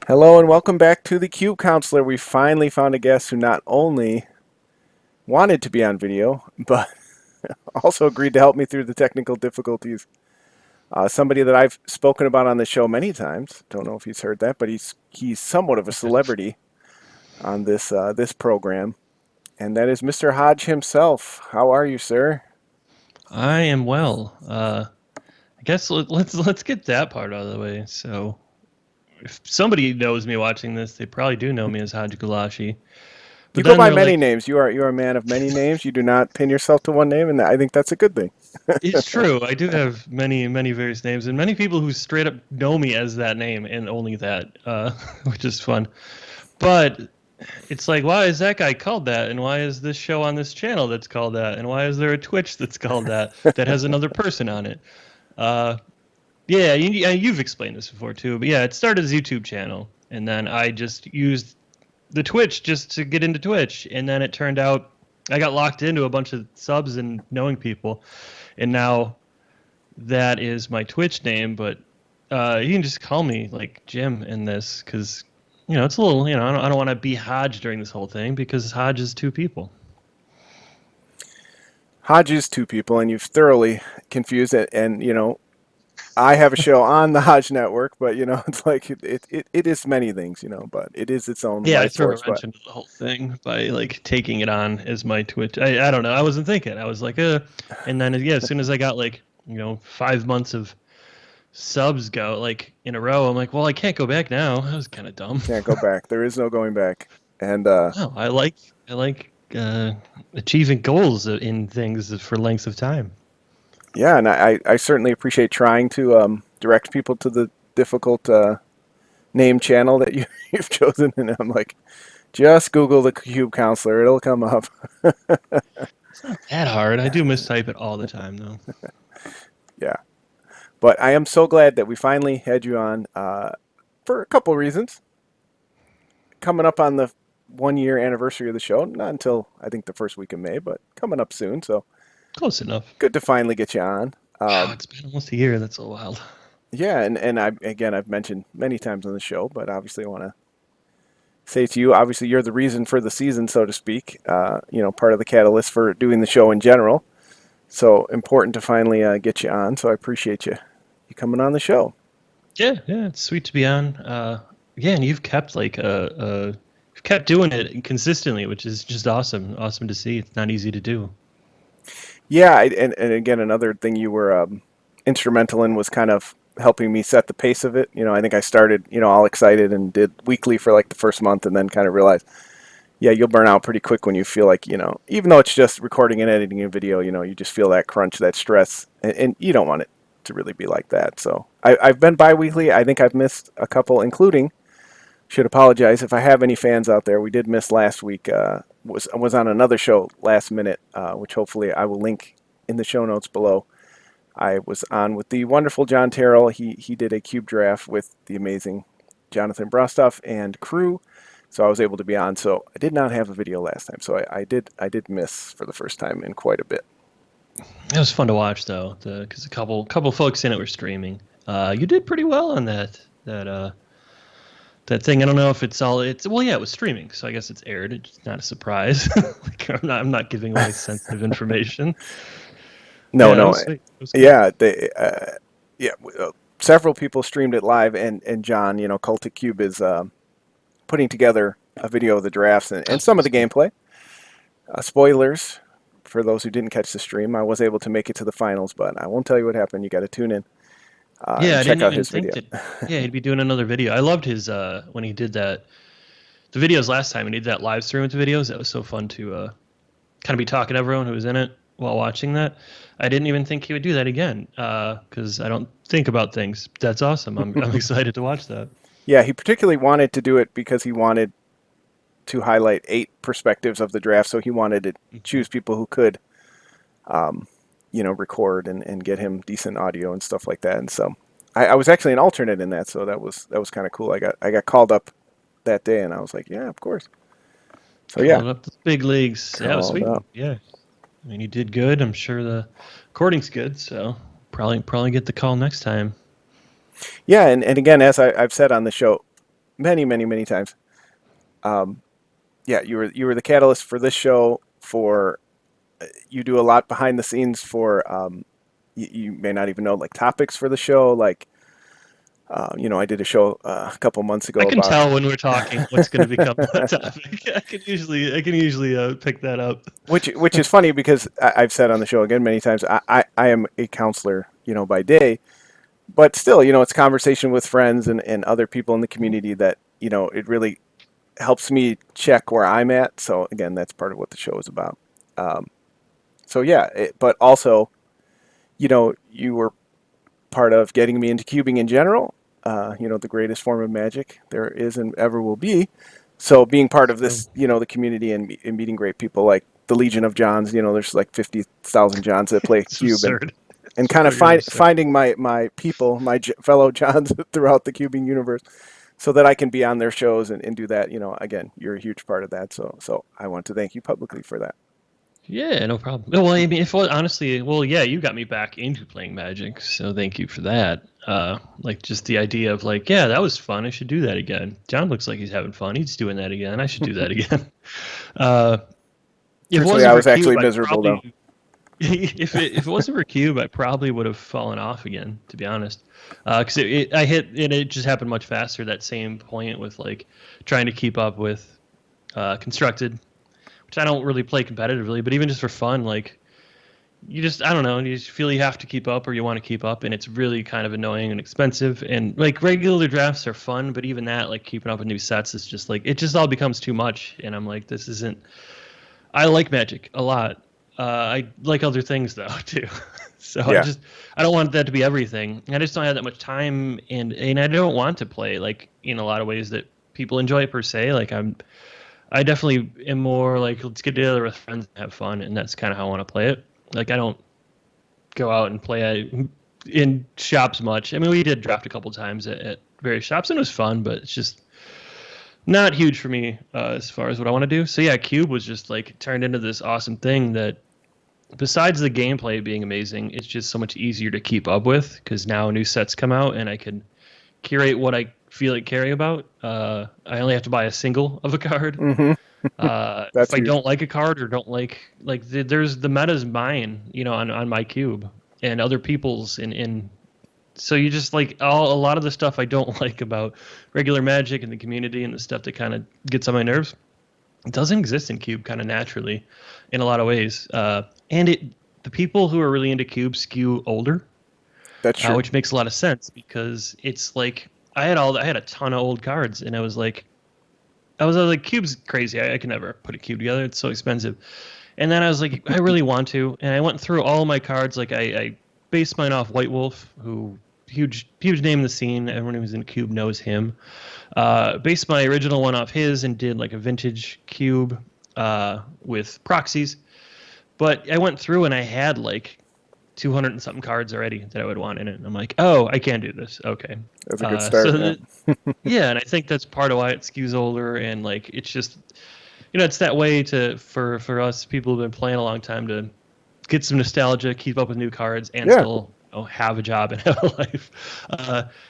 Hello and welcome back to the Cube Counselor. We finally found a guest who not only wanted to be on video, but also agreed to help me through the technical difficulties. Somebody that I've spoken about on the show many times. Don't know if he's heard that, but he's somewhat of a celebrity on this program, and that is Mr. Hodge himself. How are you, sir? I am well. I guess let's get that part out of the way. So, if somebody knows me watching this, they probably do know me as Hodge Goulashi. You But go then by they're many like, names. You are a man of many names. You do not pin yourself to one name, and I think that's a good thing. it's true. I do have many various names, and many people who straight up know me as that name and only that, which is fun. But it's like, why is that guy called that, and why is this show on this channel that's called that, and why is there a Twitch that's called that that has another person on it? Uh, Yeah, you've explained this before too, but yeah, it started as a YouTube channel, and then I just used the Twitch just to get into Twitch, and then it turned out I got locked into a bunch of subs and knowing people, and now that is my Twitch name. But you can just call me like Jim in this because it's a little I don't want to be Hodge during this whole thing because Hodge is two people. Hodge is two people, and you've thoroughly confused it. And I have a show on the Hodge Network, but it's like it is many things, but it is its own Yeah, I life threw a force. But wrench into the whole thing by like taking it on as my Twitch. I don't know. I wasn't thinking. I was like, and then yeah, as soon as I got like 5 months of subs go like in a row, I'm like, well, I can't go back now. That was kind of dumb. can't go back. There is no going back. And No, I like achieving goals in things for lengths of time. yeah, and I certainly appreciate trying to direct people to the difficult name channel that you've chosen. And I'm like, just Google the Cube Counselor; it'll come up. It's not that hard. I do mistype it all the time though. Yeah, but I am so glad that we finally had you on for a couple of reasons. Coming up on the 1 year anniversary of the show. Not until I think the first week of May, but coming up soon. So Close enough. good to finally get you on. Wow, it's been almost a year. That's so wild. Yeah, and I've mentioned many times on the show, but obviously I want to say to you, obviously you're the reason for the season, so to speak. Part of the catalyst for doing the show in general. So important to finally get you on. So I appreciate you coming on the show. Yeah, it's sweet to be on. Yeah, and you've kept you've kept doing it consistently, which is just awesome. Awesome to see. It's not easy to do. Yeah, and again, another thing you were instrumental in was kind of helping me set the pace of it. I think I started, all excited and did weekly for like the first month, and then kind of realized, yeah, you'll burn out pretty quick when you feel like, even though it's just recording and editing a video, you just feel that crunch, that stress, and you don't want it to really be like that. So I've been bi-weekly. I think I've missed a couple, including, should apologize if I have any fans out there. We did miss last week. Was on another show last minute, which hopefully I will link in the show notes below. I was on with the wonderful John Terrell. He did a cube draft with the amazing Jonathan Brostoff and crew, so I was able to be on. So I did not have a video last time, so I did miss for the first time in quite a bit. It was fun to watch though, because a couple folks in it were streaming. You did pretty well on that thing. I don't know if it's well, yeah, it was streaming, so I guess it's aired. It's not a surprise. Like, I'm not giving away sensitive information. No, Yeah, it no, was sweet. It was good. yeah, yeah. Several people streamed it live, and John, Cultic Cube is putting together a video of the drafts and some of the Sweet. gameplay. Spoilers for those who didn't catch the stream. I was able to make it to the finals, but I won't tell you what happened. You got to tune in Yeah, and I check didn't out even his think video. that. Yeah, he'd be doing another video. I loved his when he did that. The videos last time when he did that live stream with the videos. That was so fun to kind of be talking to everyone who was in it while watching that. I didn't even think he would do that again because I don't think about things. That's awesome. I'm excited to watch that. Yeah, he particularly wanted to do it because he wanted to highlight 8 perspectives of the draft, so he wanted to Mhm. choose people who could, record and get him decent audio and stuff like that. And so I was actually an alternate in that, so that was kind of cool. I got called up that day, and I was like, yeah, of course. So yeah, Calling up the big leagues. Yeah, it was called sweet. up. Yeah, I mean, he did good. I'm sure the recording's good, so probably get the call next time. Yeah, and again, as I've said on the show, many times. Yeah, you were the catalyst for this show. For you do a lot behind the scenes for you may not even know like topics for the show. Like I did a show a couple months I ago can about tell when we're talking what's going to become a topic. I can usually pick that up. which is funny because I've said on the show again many times. I am a counselor, by day, but still, it's conversation with friends and other people in the community that it really helps me check where I'm at. So again, that's part of what the show is about. Um, so yeah, but also, you were part of getting me into cubing in general. The greatest form of magic there is and ever will be. So being part of So this, the community and meeting great people like the Legion of Johns, there's like 50,000 Johns that play it's cube absurd. and It's kind of friggin' absurd. finding my people, fellow Johns throughout the cubing universe so that I can be on their shows and do that. Again, you're a huge part of that. So I want to thank you publicly for that. Yeah, no problem. Well, I mean, if honestly, well, yeah, you got me back into playing Magic, so thank you for that. Like just the idea of like, yeah, that was fun. I should do that again. John looks like he's having fun. He's doing that again. I should do that again. Uh, if it Truthfully, wasn't I for was actually Cube, I miserable though. probably if it wasn't for Cube, I probably would have fallen off again, to be honest. Because I hit and it just happened much faster. That same point with like trying to keep up with constructed, which I don't really play competitively, but even just for fun, like you just I don't know, you just feel you have to keep up or you want to keep up, and it's really kind of annoying and expensive. And like regular drafts are fun, but even that, like keeping up with new sets, is just like it just all becomes too much. And I'm like, this isn't. I like Magic a lot. I like other things though too. So Yeah. I don't want that to be everything. I just don't have that much time, and I don't want to play like in a lot of ways that people enjoy per se. Like I definitely am more like let's get together with friends and have fun, and that's kind of how I want to play it. Like I don't go out and play in shops much. I mean, we did draft a couple times at various shops, and it was fun, but it's just not huge for me as far as what I want to do. So yeah, Cube was just like turned into this awesome thing that besides the gameplay being amazing, it's just so much easier to keep up with because now new sets come out and I can curate what I feel like caring about. I only have to buy a single of a card. Hmm. If That's I huge. don't like a card or don't there's the meta's mine, on my cube and other people's in. So you just like a lot of the stuff I don't like about regular Magic and the community and the stuff that kind of gets on my nerves. It doesn't exist in Cube kind of naturally, in a lot of ways. And the people who are really into Cube skew older, That's true. which makes a lot of sense because it's like I had a ton of old cards, and I was like, Cube's crazy. I can never put a cube together. It's so expensive. And then I was like, I really want to, and I went through all my cards. Like I based mine off White Wolf, who huge name in the scene. Everyone who's in Cube knows him. Based my original one off his and did like a vintage cube with proxies. But I went through and I had like 200 and something cards already that I would want in it. And I'm like, oh, I can't do this. Okay. That's a good So start. Yeah. yeah, and I think that's part of why it skews older, and like it's just it's that way for us people who've been playing a long time to get some nostalgia, keep up with new cards, and Yeah. still have a job and have a life.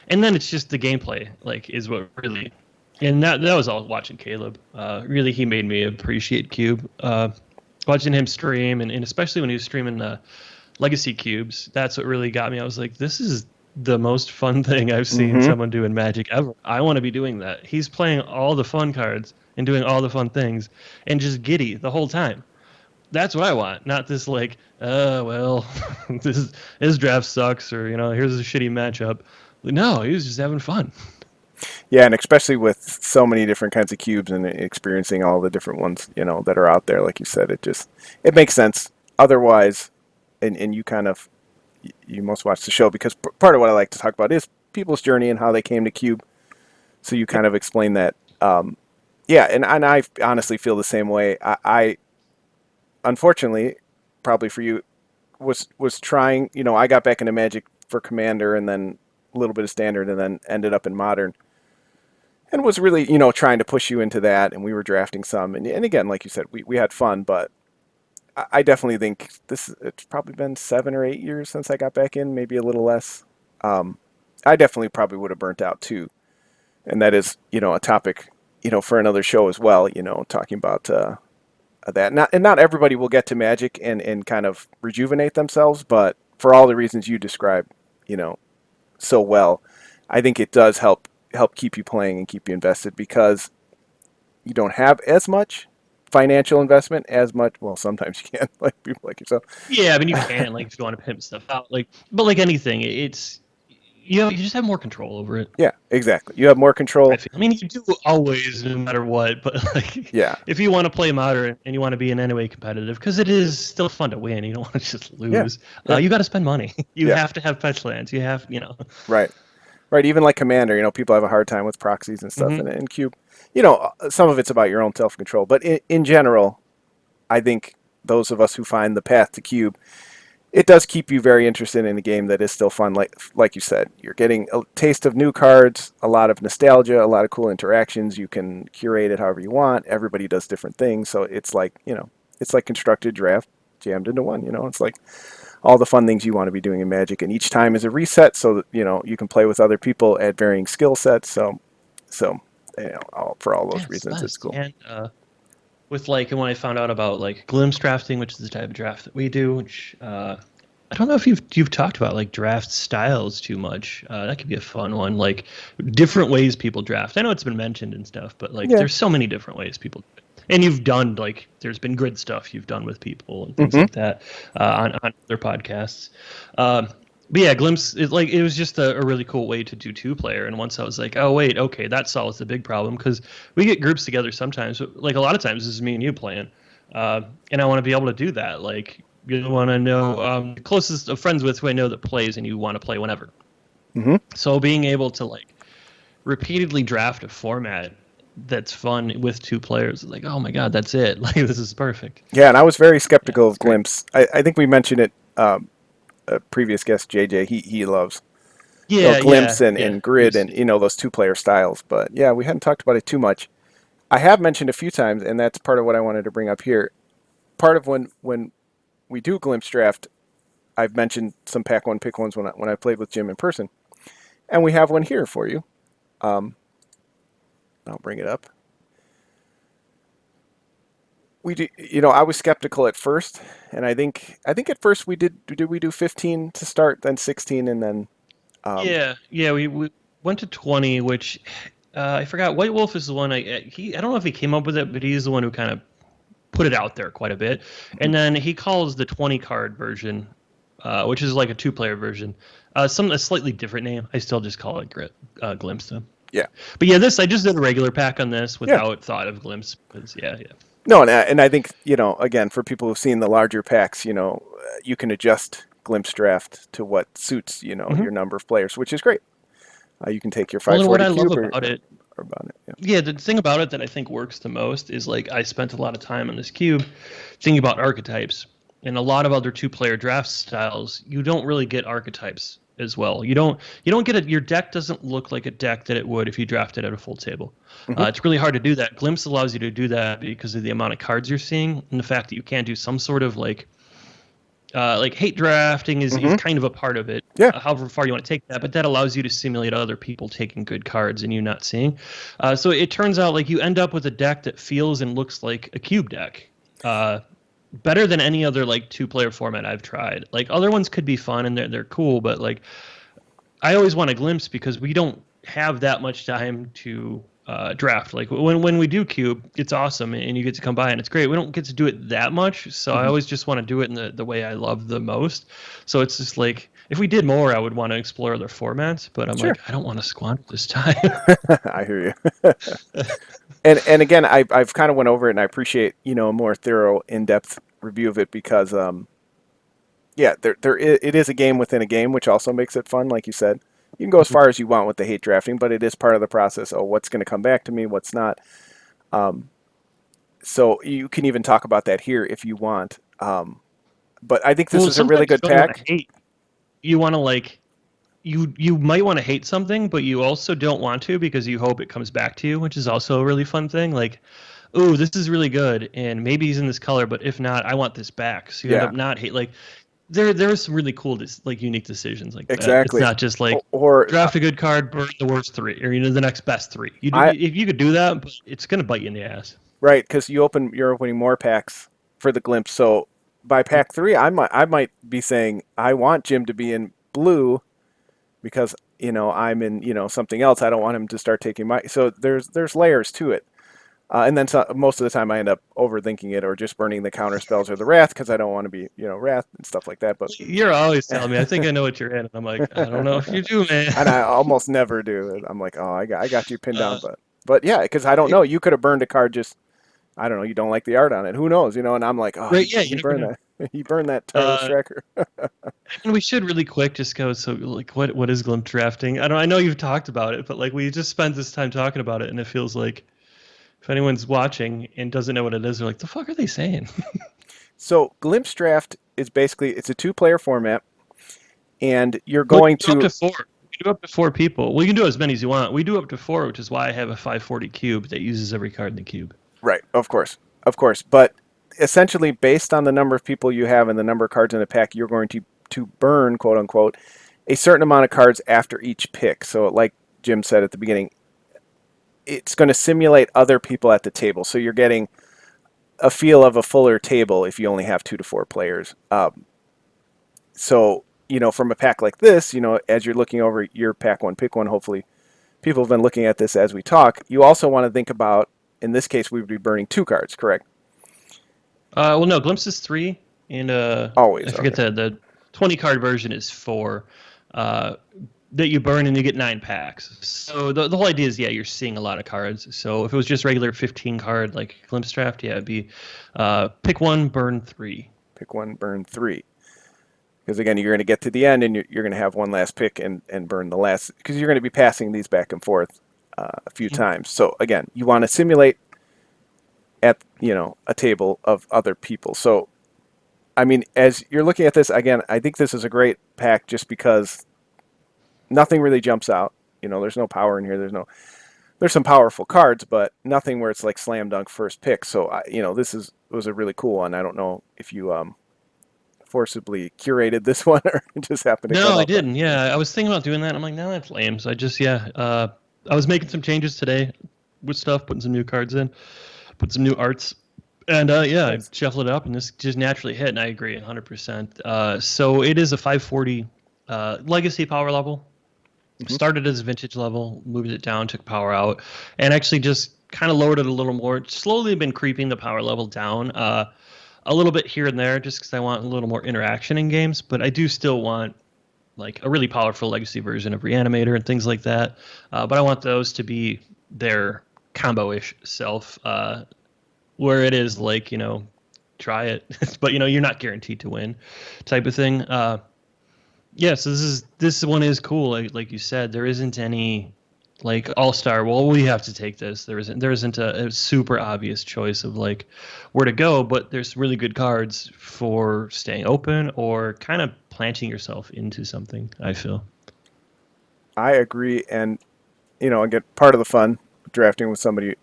And then it's just the gameplay, like, is what really. And that was all watching Caleb. Really, he made me appreciate Cube. Watching him stream, and especially when he was streaming Legacy Cubes, that's what really got me. I was like, this is the most fun thing I've seen Hmm. someone do in Magic ever. I want to be doing that. He's playing all the fun cards and doing all the fun things and just giddy the whole time. That's what I want, not this like, well, his draft sucks, or here's a shitty matchup. No, he was just having fun. Yeah, and especially with so many different kinds of cubes and experiencing all the different ones, that are out there, like you said, it makes sense. Otherwise, and you kind of you must watch the show because part of what I like to talk about is people's journey and how they came to cube. So you kind of explain that. Yeah, and I honestly feel the same way. I unfortunately, probably for you, was trying. I got back into Magic for Commander and then a little bit of Standard and then ended up in Modern and was really trying to push you into that. And we were drafting some and again, like you said, we had fun, but I definitely think it's probably been 7 or 8 years since I got back in, maybe a little less. I definitely probably would have burnt out too. and that is, a topic, for another show as well, talking about that. Not everybody will get to Magic and kind of rejuvenate themselves, but for all the reasons you described, so well, I think it does help keep you playing and keep you invested because you don't have as much financial investment as much. Well, sometimes you can, like people like yourself. Yeah, I mean you can like if you want to pimp stuff out, like, but like anything, it's you just have more control over it. Yeah, exactly. You have more control. I mean, you do always, no matter what. But like, Yeah, if you want to play modern and you want to be in any way competitive, because it is still fun to win, you don't want to just lose. Yeah. You got to spend money. You Yeah. have to have fetch lands. You have, Right. Right. Even like Commander, people have a hard time with proxies and stuff. Mhm. And in Cube, some of it's about your own self control. But in general, I think those of us who find the path to Cube, it does keep you very interested in a game that is still fun. Like you said, you're getting a taste of new cards, a lot of nostalgia, a lot of cool interactions. You can curate it however you want. Everybody does different things, so it's like it's like constructed draft jammed into one. It's like all the fun things you want to be doing in Magic, and each time is a reset, so that you can play with other people at varying skill sets. So for all Yeah, those it's reasons, it's nice. cool. And with like when I found out about like glimpse drafting, which is the type of draft that we do, which I don't know if you've talked about like draft styles too much. That could be a fun one, like different ways people draft. I know it's been mentioned and stuff, but like Yeah. there's so many different ways people do it. And you've done like there's been grid stuff you've done with people and things Hmm. like that on other podcasts. But yeah, Glimpse it was just a really cool way to do two player. And once I was like, oh wait, okay, that solves the big problem because we get groups together sometimes. Like a lot of times, this is me and you playing, and I want to be able to do that. Like you want to know the closest of friends with who I know that plays, and you want to play whenever. Hmm. So being able to like repeatedly draft a format that's fun with two players, like oh my god, that's it. Like this is perfect. Yeah, and I was very Yeah, skeptical it's of great. Glimpse. I think we mentioned it. A previous guest, JJ, he loves Yeah, Glimpse yeah, and, yeah. and Grid and those two-player styles. But yeah, we hadn't talked about it too much. I have mentioned a few times, and that's part of what I wanted to bring up here. Part of when we do Glimpse draft, I've mentioned some pack one pick ones when I played with Jim in person, and we have one here for you. Um, I'll bring it up. We do, I was skeptical at first, and I think at first we do 15 to start, then 16, and then um, Yeah. We went to 20, which I forgot. White Wolf is the one. I don't know if he came up with it, but he's the one who kind of put it out there quite a bit. And then he calls the 20 card version, which is like a two-player version, a slightly different name. I still just call it Glimpse though. yeah. But yeah, I just did a regular pack on this Yeah. without thought of Glimpse. Because yeah. No, and I think, again, for people who've seen the larger packs, you can adjust Glimpse Draft to what suits, Mhm. your number of players, which is great. You can take your Well, and what 540 I love cube about it, or about it. Yeah. yeah, the thing about it that I think works the most is like I spent a lot of time on this cube thinking about archetypes. And a lot of other two-player draft styles, you don't really get archetypes as well. You don't get it. Your deck doesn't look like a deck that it would if you drafted at a full table. Hmm. It's really hard to do that. Glimpse allows you to do that because of the amount of cards you're seeing and the fact that you can't do some sort of like hate drafting is Hmm. kind of a part of it. Yeah. However far you want to take that, but that allows you to simulate other people taking good cards and you not seeing. So it turns out like you end up with a deck that feels and looks like a cube deck. Better than any other like two-player format I've tried. Like other ones could be fun and they're cool, but like I always want a glimpse because we don't have that much time to draft. Like when we do cube, it's awesome and you get to come by and it's great. We don't get to do it that much, so I Hmm. always just want to do it in the way I love the most. So it's just like if we did more, I would want to explore other formats, but I'm Sure. like I don't want to squander this time. I hear you. And again, I've kind of went over it, and I appreciate a more thorough, in-depth review of it because yeah, it is a game within a game, which also makes it fun. Like you said, you can go as far as you want with the hate drafting, but it is part of the process. Oh, what's going to come back to me? What's not? Um, so you can even talk about that here if you want. But I think this Well, is a really sometimes you good don't want pack. to hate. You want to like you might want to hate something, but you also don't want to because you hope it comes back to you, which is also a really fun thing. Like, oh, this is really good, and maybe he's in this color, but if not, I want this back. So you end Yeah. up not hate. Like, there are some really cool, like unique decisions like that. It's Exactly. not just like Or draft a good card, burn the worst three, or the next best three. I If you could do that, but it's gonna bite you in the ass. right, because you're opening more packs for the glimpse. So by pack three, I might be saying I want Jim to be in blue because I'm in something else. I don't want him to start taking my. So there's layers to it. And then most of the time I end up overthinking it or just burning the counter spells or the wrath because I don't want to be wrath and stuff like that. But You're always telling me, I think I know what you're in. And I'm like, I don't know if you do, man. and I almost never do. I'm like, oh, I got you pinned down, Uh, but yeah, because I don't know. You could have burned a card just I don't know. You don't like the art on it. Who knows? And I'm like, oh, right? Yeah, you he never burned know. that. He burned that tireless Uh, tracker. and we should really quick just go. So, like, what is Glim drafting? I know you've talked about it, but like we just spent this time talking about it, and it feels like if anyone's watching and doesn't know what it is, they're like, the fuck are they saying? So Glimpse Draft is basically it's a two-player format, and you're Well, you going can do to up to four. You can do up to four people. Well, you can do as many as you want. We do up to four, which is why I have a 540 cube that uses every card in the cube. right, of course, but essentially based on the number of people you have and the number of cards in a pack, you're going to burn quote unquote a certain amount of cards after each pick. So like Jim said at the beginning, it's going to simulate other people at the table. So you're getting a feel of a fuller table if you only have 2 to 4 players. So from a pack like this, as you're looking over your pack one, pick one, hopefully people have been looking at this as we talk. You also want to think about, in this case, we would be burning 2 cards, correct? Well, no, Glimpse is three, and I Always, forget okay. the 20 card version is four. Uh, that you burn and you get 9 packs. So the whole idea is, yeah, you're seeing a lot of cards. So if it was just regular 15 card like Glimpse Draft, yeah, it'd be pick one, burn three. Pick one, burn 3. Because again, you're going to get to the end and you're going to have one last pick and burn the last, because you're going to be passing these back and forth a few times. So again, you want to simulate at a table of other people. So I mean, as you're looking at this again, I think this is a great pack just because nothing really jumps out. There's no power in here. There's some powerful cards, but nothing where it's like slam dunk first pick. So this was a really cool one. I don't know if you forcibly curated this one or it just happened to No, come I up. But didn't. Yeah, I was thinking about doing that. I'm like, no, that's lame. So I just, yeah, I was making some changes today with stuff, putting some new cards in, put some new arts. And yeah, I nice. shuffled it up, and this just naturally hit, and I agree 100%. So it is a 540 legacy power level. Hmm. Started as a vintage level, moved it down, took power out, and actually just kind of lowered it a little more. Slowly been creeping the power level down a little bit here and there, just because I want a little more interaction in games. But I do still want like a really powerful legacy version of Reanimator and things like that. But I want those to be their combo-ish self, where it is like try it, but you're not guaranteed to win, type of thing. Yeah, so this one is cool. Like you said, there isn't any like all-star. Well, we have to take this. There isn't a super obvious choice of like where to go, but there's really good cards for staying open or kind of planting yourself into something, I feel. I agree, and I get part of the fun drafting with somebody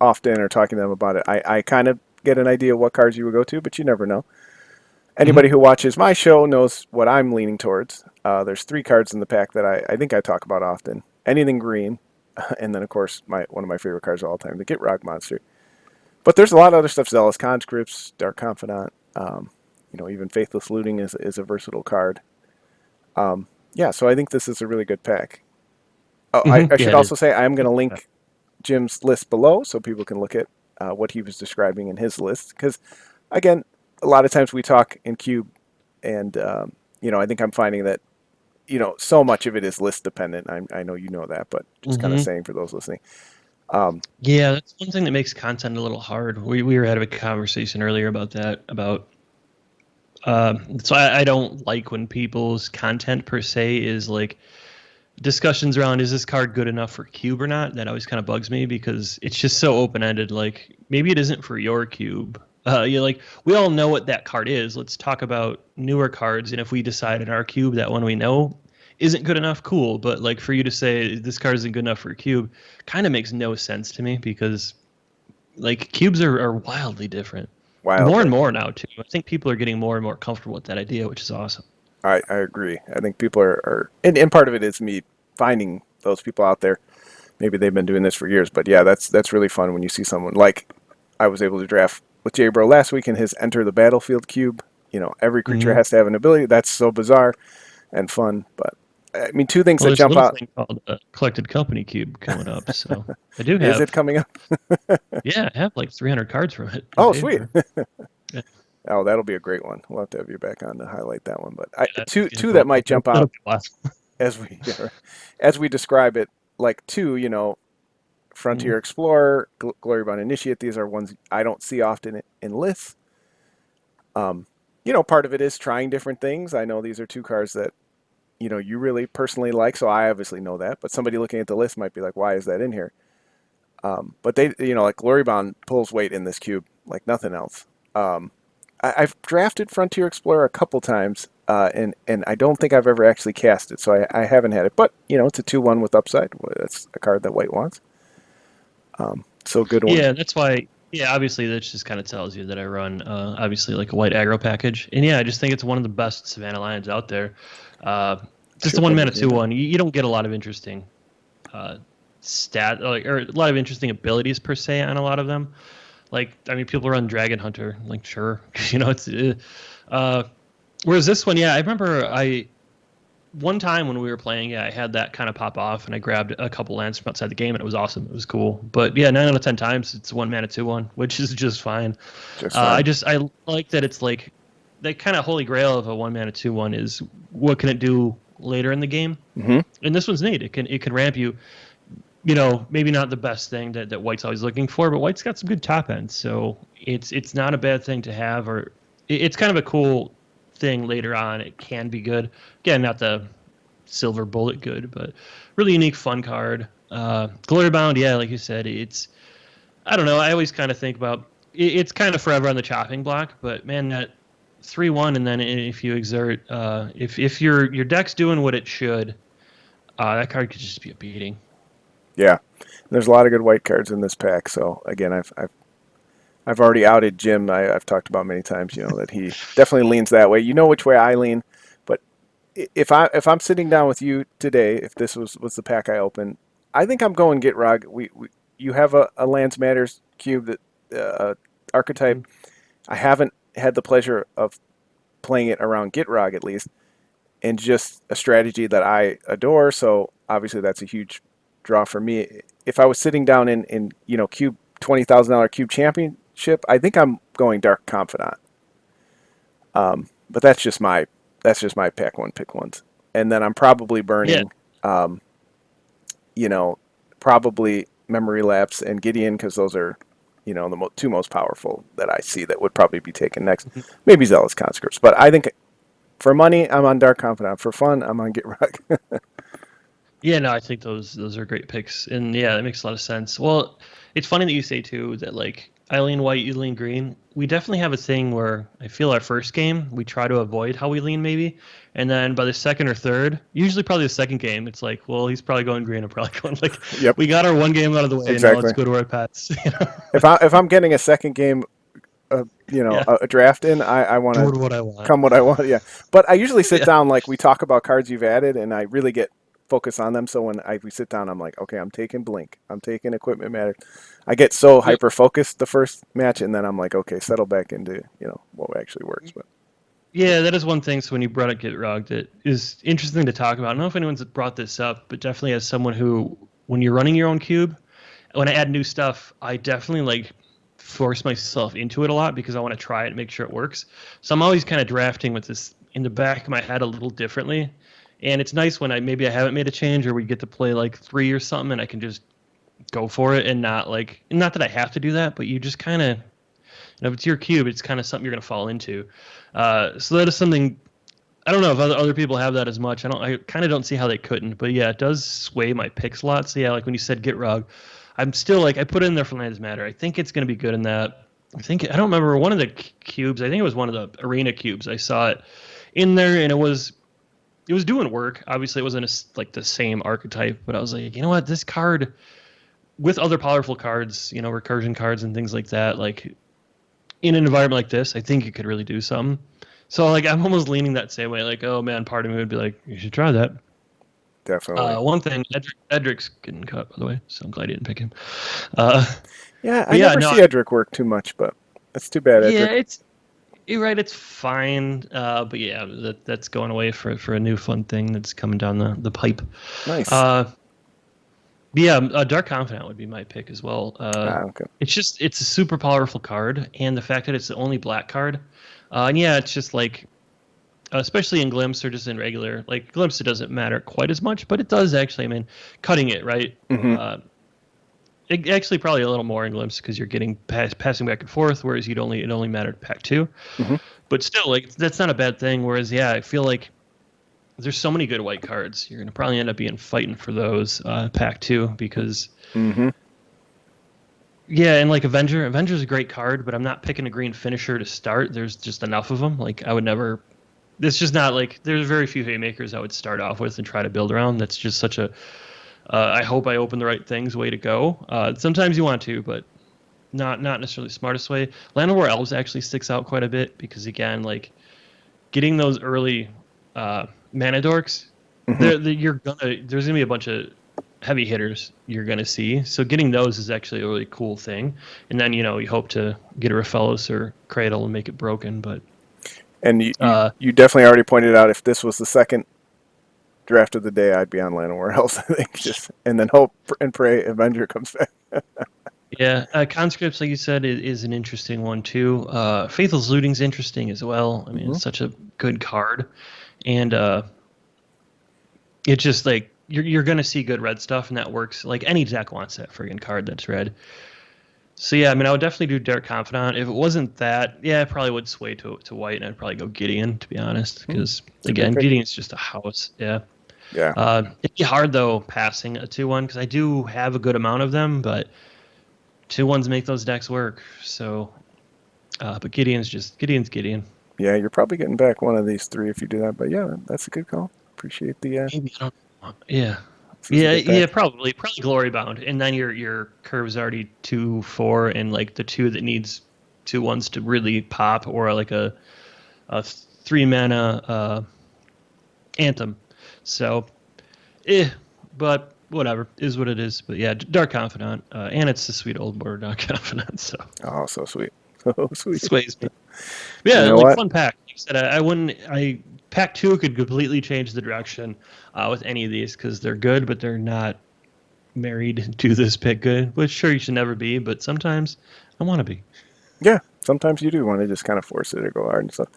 often or talking to them about it. I kind of get an idea what cards you would go to, but you never know. Hmm. Anybody who watches my show knows what I'm leaning towards. There's 3 cards in the pack that I think I talk about often. Anything green, and then of course one of my favorite cards of all time, the Get Rock Monster. But there's a lot of other stuff: Zealous Conscripts, Dark Confidant. Even Faithless Looting is a versatile card. Yeah, so I think this is a really good pack. Oh, I, Hmm. I Yeah, should it is. also say I am going to link Jim's list below so people can look at what he was describing in his list. Because again, a lot of times we talk in Cube, and I think I'm finding that so much of it is list dependent. I know you know that, but just kind of Hmm. saying for those listening. Um, Yeah, that's one thing that makes content a little hard. We were having a conversation earlier about that. So I don't like when people's content per se is like discussions around is this card good enough for cube or not. That always kind of bugs me because it's just so open ended. Like maybe it isn't for your cube. Like we all know what that card is. Let's talk about newer cards, and if we decide in our cube that one we know isn't good enough, cool. But like for you to say this card isn't good enough for a cube, kind of makes no sense to me because like cubes are wildly different. wild. More But and more now too. I think people are getting more and more comfortable with that idea, which is awesome. I agree. I think people are and part of it is me finding those people out there. Maybe they've been doing this for years, but yeah, that's really fun when you see someone like I was able to draft with J Bro last week in his Enter the Battlefield cube. Every creature Hmm. has to have an ability. That's so bizarre and fun. But I mean, two things Well, that there's a jump little out. thing called a collected company cube coming up, so I do Is it have. coming up? Yeah, I have like 300 cards from it in Oh, sweet. paper. Yeah, Oh, that'll be a great one. We'll have to have you back on to highlight that one. But that's two gonna two go. that might jump It'll out be a lot. as we as we describe it, like two, Mhm. Frontier Explorer, Glorybound Initiate. These are ones I don't see often in lists. Um, part of it is trying different things. I know these are two cards that you really personally like, so I obviously know that. But somebody looking at the list might be like, "Why is that in here?" But they, like Glorybound pulls weight in this cube like nothing else. I've drafted Frontier Explorer a couple times, and I don't think I've ever actually cast it, so I haven't had it. But it's a 2/1 with upside. That's a card that White wants. So good one. Yeah, that's why. Yeah, obviously that just kind of tells you that I run obviously like a white aggro package, and yeah, I just think it's one of the best Savannah lines out there. Uh, just the Should one bring mana the game two back. one. You don't get a lot of interesting or a lot of interesting abilities per se on a lot of them. Like I mean, people run Dragon Hunter, like sure, it's. Uh, whereas this one, yeah, I remember one time when we were playing, yeah, I had that kind of pop off, and I grabbed a couple lands from outside the game, and it was awesome. It was cool. But yeah, 9 out of 10 times it's one mana 2/1, which is just fine. Just fine. I like that it's like that kind of holy grail of a 1 mana 2/1 is what can it do later in the game, Hmm. and this one's neat. It can ramp you. Maybe not the best thing that White's always looking for, but White's got some good top ends, so it's not a bad thing to have, or it's kind of a cool thing later on. It can be good. Again, not the silver bullet good, but really unique, fun card. Glory Bound, yeah, like you said, I don't know. I always kind of think about it's kind of forever on the chopping block, but man, that 3/1, and then if you exert, if your deck's doing what it should, that card could just be a beating. Yeah, there's a lot of good white cards in this pack. So again, I've already outed Jim. I've talked about many times, that he definitely leans that way. You know which way I lean, but if I'm sitting down with you today, if this was the pack I opened, I think I'm going Get Rog. You have a Lance Matters cube that archetype. I haven't had the pleasure of playing it around Get Rog at least, and just a strategy that I adore. So obviously that's a huge draw for me. If I was sitting down in cube $20,000 cube championship, I think I'm going Dark Confidant. But that's just my pick ones, and then I'm probably Yeah. burning, you know, probably Memory Lapse and Gideon because those are, the two most powerful that I see that would probably be taken next. Maybe Zealous Conscripts, but I think for money I'm on Dark Confidant. For fun I'm on Get Rug. Yeah, no, I think those are great picks, and yeah, that makes a lot of sense. Well, it's funny that you say too that like I lean white, you lean green. We definitely have a thing where I feel our first game we try to avoid how we lean maybe, and then by the second or third, usually probably the second game, it's like, well, he's probably going green. I'm probably going like Yep, we got our one game out of the way, and now let's exactly. go to our pets. If I'm getting a second game, Yeah, a draft in, I want doing to what I want. come what I want. Yeah, but I usually sit Yeah, down like we talk about cards you've added, and I really get focus on them. So when we sit down, I'm like, okay, I'm taking Blink, I'm taking Equipment Matter. I get so yep. hyper focused the first match, and then I'm like, okay, settle back into what actually works. But Yeah, that is one thing. So when you brought up Get Rogged, it is interesting to talk about. I don't know if anyone's brought this up, but definitely as someone who, when you're running your own cube, when I add new stuff, I definitely like force myself into it a lot because I want to try it and make sure it works. So I'm always kind of drafting with this in the back of my head a little differently. And it's nice when I haven't made a change or we get to play like 3 or something and I can just go for it and not that I have to do that, but you just kind of, if it's your cube, it's kind of something you're going to fall into. So that is something. I don't know if other people have that as much. I kind of don't see how they couldn't. But yeah, it does sway my picks a lot. So yeah, like when you said Get Rug, I'm still like I put it in there for Lands Matter. I think it's going to be good in that. I don't remember one of the cubes. I think it was one of the arena cubes. I saw it in there, and it was doing work. Obviously, it wasn't like the same archetype, but I was like, you know what, this card with other powerful cards, recursion cards and things like that, like in an environment like this, I think you could really do something. So like I'm almost leaning that same way. Like, oh man, part of me would be like, you should try that. Definitely. One thing, Edric's getting cut, by the way, so I'm glad you didn't pick him. Uh, Yeah, I but yeah, never no, see Edric work too much, but that's too bad, yeah, Edric. it's you're right. It's fine. But yeah, that's going away for a new fun thing that's coming down the pipe. Nice. But yeah, Dark Confidant would be my pick as well. Okay. It's a super powerful card, and the fact that it's the only black card, and yeah, it's just like, especially in Glimpse or just in regular, like Glimpse, it doesn't matter quite as much, but it does actually. I mean, cutting it right. Mm-hmm. It actually probably a little more in Glimpse because you're getting passing back and forth, whereas it only mattered pack 2. Mm-hmm. But still, like that's not a bad thing. Whereas, yeah, I feel like there's so many good white cards. You're gonna probably end up fighting for those pack 2 because Mm-hmm. yeah, and like Avenger's a great card, but I'm not picking a green finisher to start. There's just enough of them. Like I would never. It's just not like there's very few haymakers I would start off with and try to build around. That's just such a I hope I open the right things way to go. Sometimes you want to, but not necessarily the smartest way. Land of War Elves actually sticks out quite a bit because again, like getting those early mana dorks, Mm-hmm. there's gonna be a bunch of heavy hitters you're gonna see. So getting those is actually a really cool thing. And then you hope to get a Raphaelos or Cradle and make it broken. But And you definitely already pointed out if this was the second draft of the day, I'd be on Land of War Elves, I think. And then hope and pray Avenger comes back. yeah, conscripts, like you said, is an interesting one too. Faithless Looting's interesting as well. I mean, Mm-hmm. it's such a good card, and it's just like you're gonna see good red stuff, and that works. Like any deck wants that friggin' card that's red. So yeah, I mean, I would definitely do Dark Confidant. If it wasn't that, yeah, I probably would sway to white, and I'd probably go Gideon, to be honest, because a again, good pick. Gideon's just a house. Yeah. Yeah. It'd be hard though passing a 2/1 because I do have a good amount of them, but 2/1s make those decks work. So, but Gideon's Gideon. Yeah, you're probably getting back one of these 3 if you do that. But yeah, that's a good call. Appreciate the. Maybe I don't. Yeah. This is a good Yeah, pack. probably glory bound, and then your curve's already 2/4, and like the 2 that needs 2/1s to really pop, or like a 3 mana anthem. So, but whatever is what it is. But yeah, Dark Confidant, and it's the sweet old border Dark Confidant, so Oh, so sweet. So sweet. sways me. Yeah, You know like what? fun pack. Like I said, I wouldn't. Pack 2 could completely change the direction with any of these because they're good, but they're not married to this pick good. Which sure you should never be, but sometimes I want to be. Yeah, sometimes you do want to just kind of force it or go hard and stuff.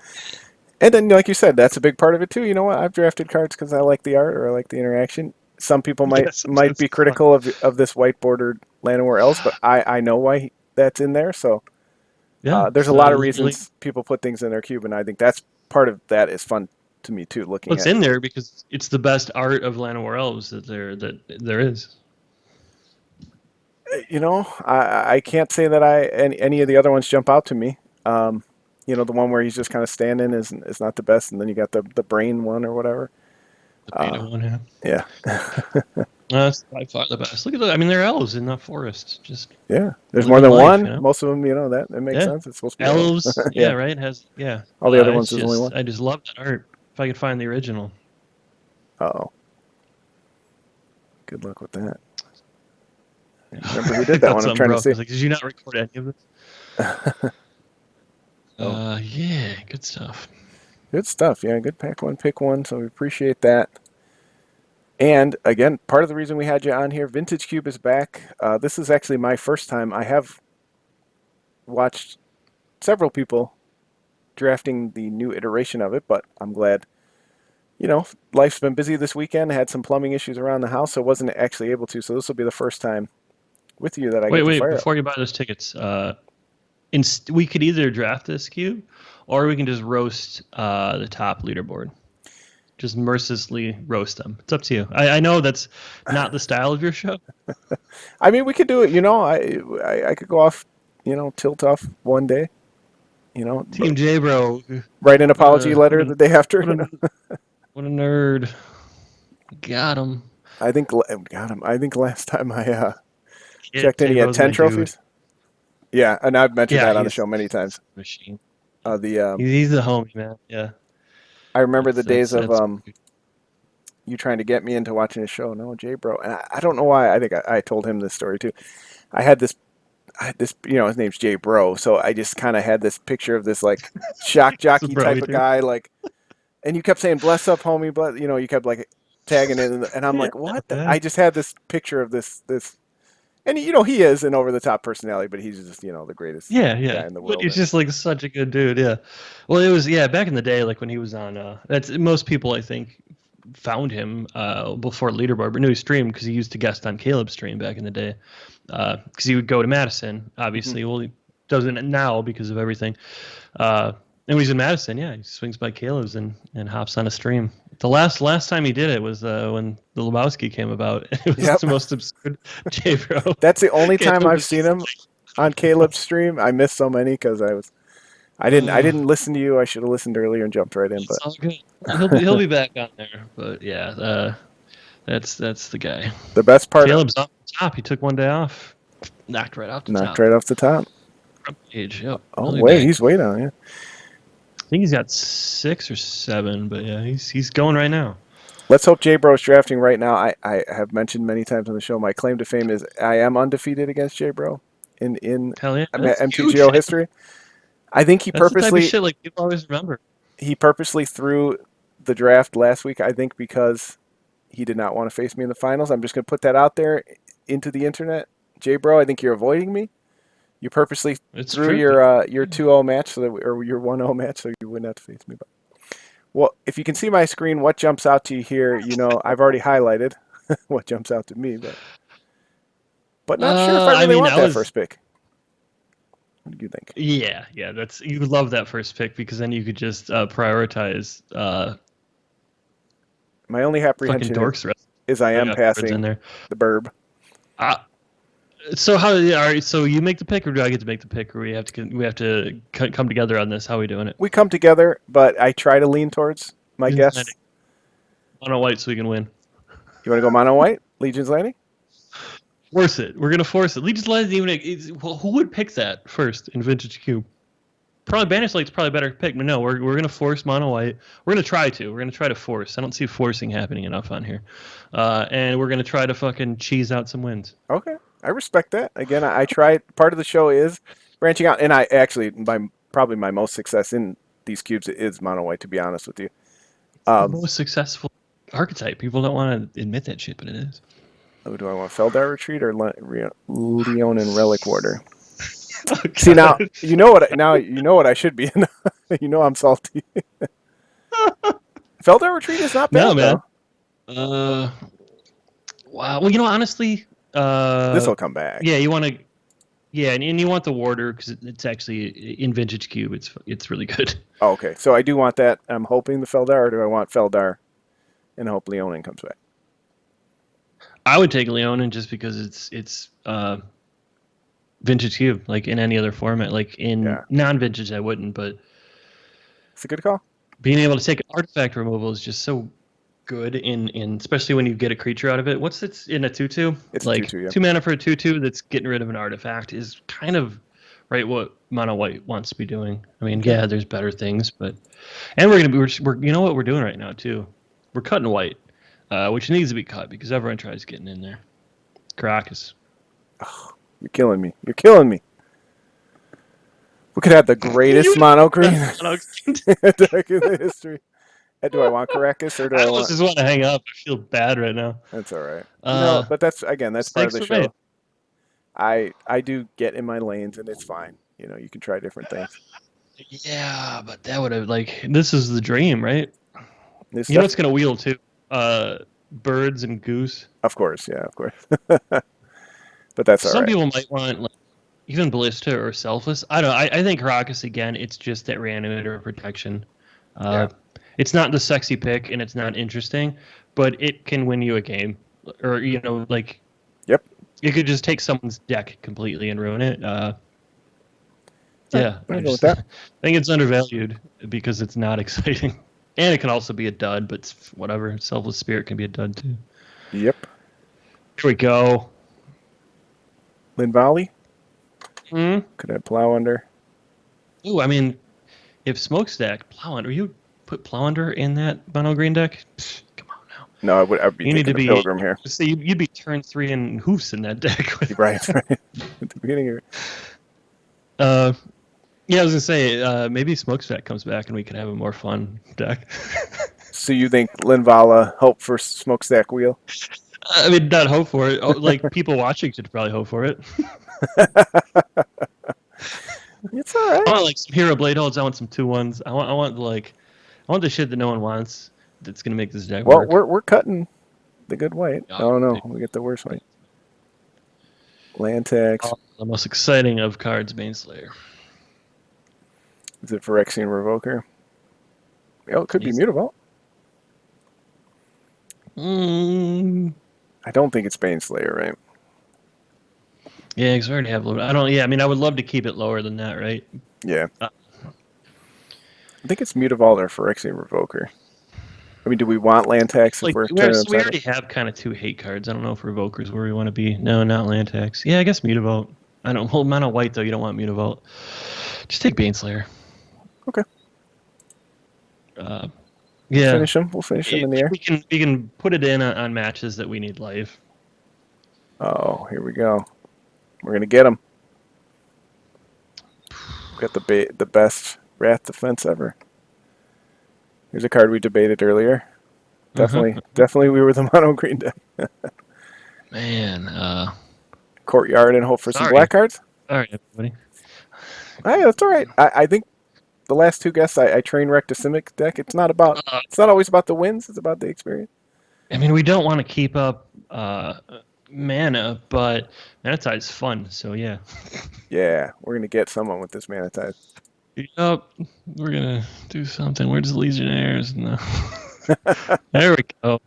And then, like you said, that's a big part of it too. You know what? I've drafted cards because I like the art or I like the interaction. Some people might Yeah, sometimes be it's critical of this white bordered Land of War Elves, but I know why that's in there. So yeah. there's a So lot of reasons people put things in their cube, and I think that's part of that is fun to me too. Looking it's at in there because it's the best art of Land of War Elves that there is. I can't say that any of the other ones jump out to me. The one where he's just kind of standing is not the best, and then you got the brain one or whatever. The beta one, Yeah, that's by far the best. Look at that. I mean, they're elves in the forest. Just yeah. There's living more than life, one. Most of them, that it makes Yeah. sense. It's supposed to be Elves, Yeah. yeah, right. All the other It's ones is only one. I just love that art. If I could find the original. Oh, good luck with that. I remember who did that one? I'm trying to see. Like, did you not record any of this? Yeah, good stuff. Good stuff. Yeah, good pack one, pick one. So we appreciate that. And again, part of the reason we had you on here, Vintage Cube is back. This is actually my first time. I have watched several people drafting the new iteration of it, but I'm glad. Life's been busy this weekend. I had some plumbing issues around the house, so I wasn't actually able to. So this will be the first time with you that I get to Wait, fire up. before you buy those tickets, we could either draft this cube, or we can just roast the top leaderboard. Just mercilessly roast them. It's up to you. I know that's not the style of your show. I mean, we could do it. I could go off, tilt off one day. Team J, bro. Write an apology letter the day after. What a nerd. Got him. I think got him. I think last time I checked in, J he had Bro's 10 my trophies. Yeah, and I've mentioned Yeah, that on the he's show many times. a machine. The He's the homie, man. Yeah, I remember the days of that's you trying to get me into watching his show. No, Jay, bro, and I don't know why. I think I told him this story too. I had this his name's Jay Bro, so I just kind of had this picture of this like shock this is jockey bro type we of do. guy, like, and you kept saying "bless up, homie," but you kept like tagging it, and I'm Yeah, like, what? yeah, I just had this picture of this, and he is an over the top personality, but he's just the greatest yeah, yeah. guy in the But world. he's just like such a good dude. Yeah. Well, it was back in the day, like when he was on. That's most people I think found him before Leaderboard, but knew he streamed because he used to guest on Caleb's stream back in the day. Because he would go to Madison, Hmm. obviously. Well, he doesn't now because of everything. And when he's in Madison, yeah, he swings by Caleb's and hops on a stream. The last time he did it was when the Lebowski came about. It was Yep, the most absurd J bro. that's the only time Caleb I've was seen just him on Caleb's stream. I missed so many because I didn't listen to you. I should have listened earlier and jumped right in, it's but all good. He'll be back on there. But yeah, that's the guy. the best part Caleb's off the top. He took one day off, knocked right off the knocked top. right off the top. Front page. Yep. Oh He'll be wait, back. he's way down. Yeah. I think he's got 6 or 7, but yeah, he's going right now. Let's hope Jay Bro's drafting right now. I have mentioned many times on the show my claim to fame is I am undefeated against Jay Bro in Hell yeah, that's huge. MTGO history. I think That's the type of shit like people always remember. he purposely threw the draft last week. I think because he did not want to face me in the finals. I'm just going to put that out there into the internet. Jay Bro, I think you're avoiding me. You purposely It's threw true. your 2-0 match or your 1-0 match so you wouldn't have to face me. But well, if you can see my screen, what jumps out to you here? I've already highlighted what jumps out to me, but not sure if I I really mean, want that first pick. What do you think? yeah, that's you would love that first pick because then you could just prioritize My only fucking apprehension dorks. is I am In passing there. the burb. Uh, so how? All right, so you make the pick, or do I get to make the pick, or we have to come together on this? How are we doing it? We come together, but I try to lean towards my Legion's guess. Landing. Mono white, so we can win. You want to go mono white? Legion's Landing? Force it. We're gonna force it. Legion's Landing even. Well, who would pick that first in Vintage Cube? Probably Banish Light's probably a better pick, but no, we're gonna force mono white. We're gonna try to force. I don't see forcing happening enough on here, and we're gonna try to fucking cheese out some wins. Okay, I respect that. Again, I try. Part of the show is branching out, and I actually probably my most success in these cubes is mono white. To be honest with you, The most successful archetype. People don't want to admit that shit, but it is. who do I want? Feldar Retreat or Leonin Relic Warder? Oh, See now, God. you know what I should be in. I'm salty. Feldar Retreat is not bad No, man. though. Wow. Well, honestly, This will come back. yeah, you want to, yeah, and you want the Warder because it's actually in Vintage Cube. It's really good. Oh, okay, so I do want that. I'm hoping the Feldar, or do I want Feldar and hope Leonin comes back? I would take Leonin just because it's Vintage Cube, like in any other format. Like in non-vintage, I wouldn't, but It's a good call. being able to take an artifact removal is just so good in especially when you get a creature out of it. What's it in a 2/2? It's like a 2/2, yeah. 2 mana for a 2/2 that's getting rid of an artifact is kind of right what mono white wants to be doing. I mean, yeah, there's better things, but and we're you know what we're doing right now too. We're cutting white, which needs to be cut because everyone tries getting in there. Caracas. You're killing me. You're killing me. We could have the greatest mono green deck in the history. Do I want Caracas or do I I almost want? just want to hang up. I feel bad right now. That's all right. No, but that's part of Mistakes the were show. made. I do get in my lanes and it's fine. You can try different things. Yeah, but that would have this is the dream, right? This You know stuff, what's gonna wheel too? Birds and goose. of course, yeah, of course. But that's all Some right. people might want even Ballista or Selfless. I don't know. I think Caracas again. It's just that reanimator protection. It's not the sexy pick and it's not interesting, but it can win you a game. Or Yep. it could just take someone's deck completely and ruin it. Yeah, I'll I go with that. think it's undervalued because it's not exciting, and it can also be a dud. But whatever, Selfless Spirit can be a dud too. Yep. Here we go. Lynn Valley. Mm. Could I plow under? Ooh, I mean, if Smokestack Plow Under, you put Plow Under in that mono green deck? Psh, come on now. No, I'd be You need thinking to the be. Pilgrim here. See, you'd be turn 3 and hoofs in that deck. You're right, right. At the beginning of uh, yeah, I was gonna say maybe Smokestack comes back and we can have a more fun deck. So you think Linvala hope for smokestack wheel? I mean, not hope for it. Oh, like people watching should probably hope for it. It's all I right. want like some hero blade holds. I want some 2-1s. I want the shit that no one wants. That's gonna make this deck Well, work. we're cutting the good white. Oh, Oh no, we get the worst white. Land tax. the most exciting of cards, Baneslayer. Is it Phyrexian Revoker? Oh, it could be Yes. Mutavault. Mm, I don't think it's Baneslayer, right? yeah, because we already have. I don't. Yeah, I mean, I would love to keep it lower than that, right? Yeah. Uh, I think it's Mutavault or Phyrexian Revoker. I mean, do we want land tax if Like we're we turning we upside already have kind of 2 hate cards. I don't know if Revoker's where we want to be. No, not Lantax. Yeah, I guess Mutavault. I don't. Well, mono white though. You don't want Mutavault. Just take Baneslayer. Okay. Yeah. Finish them. We'll finish them in the air. We can put it in on matches that we need live. Oh, here we go. We're gonna get them. Got the best Wrath defense ever. Here's a card we debated earlier. Definitely, we were the mono green deck. Man, Courtyard and hope for some sorry. black cards. All right, everybody. Hey, that's all right. I think the last 2 guests I train wrecked a Simic deck. It's not always about the wins. It's about the experience. I mean, we don't want to keep up mana, but mana tide's fun. So yeah. Yeah, we're gonna get someone with this mana tide. Yep, we're gonna do something. Where's the Legionnaires? No. There we go.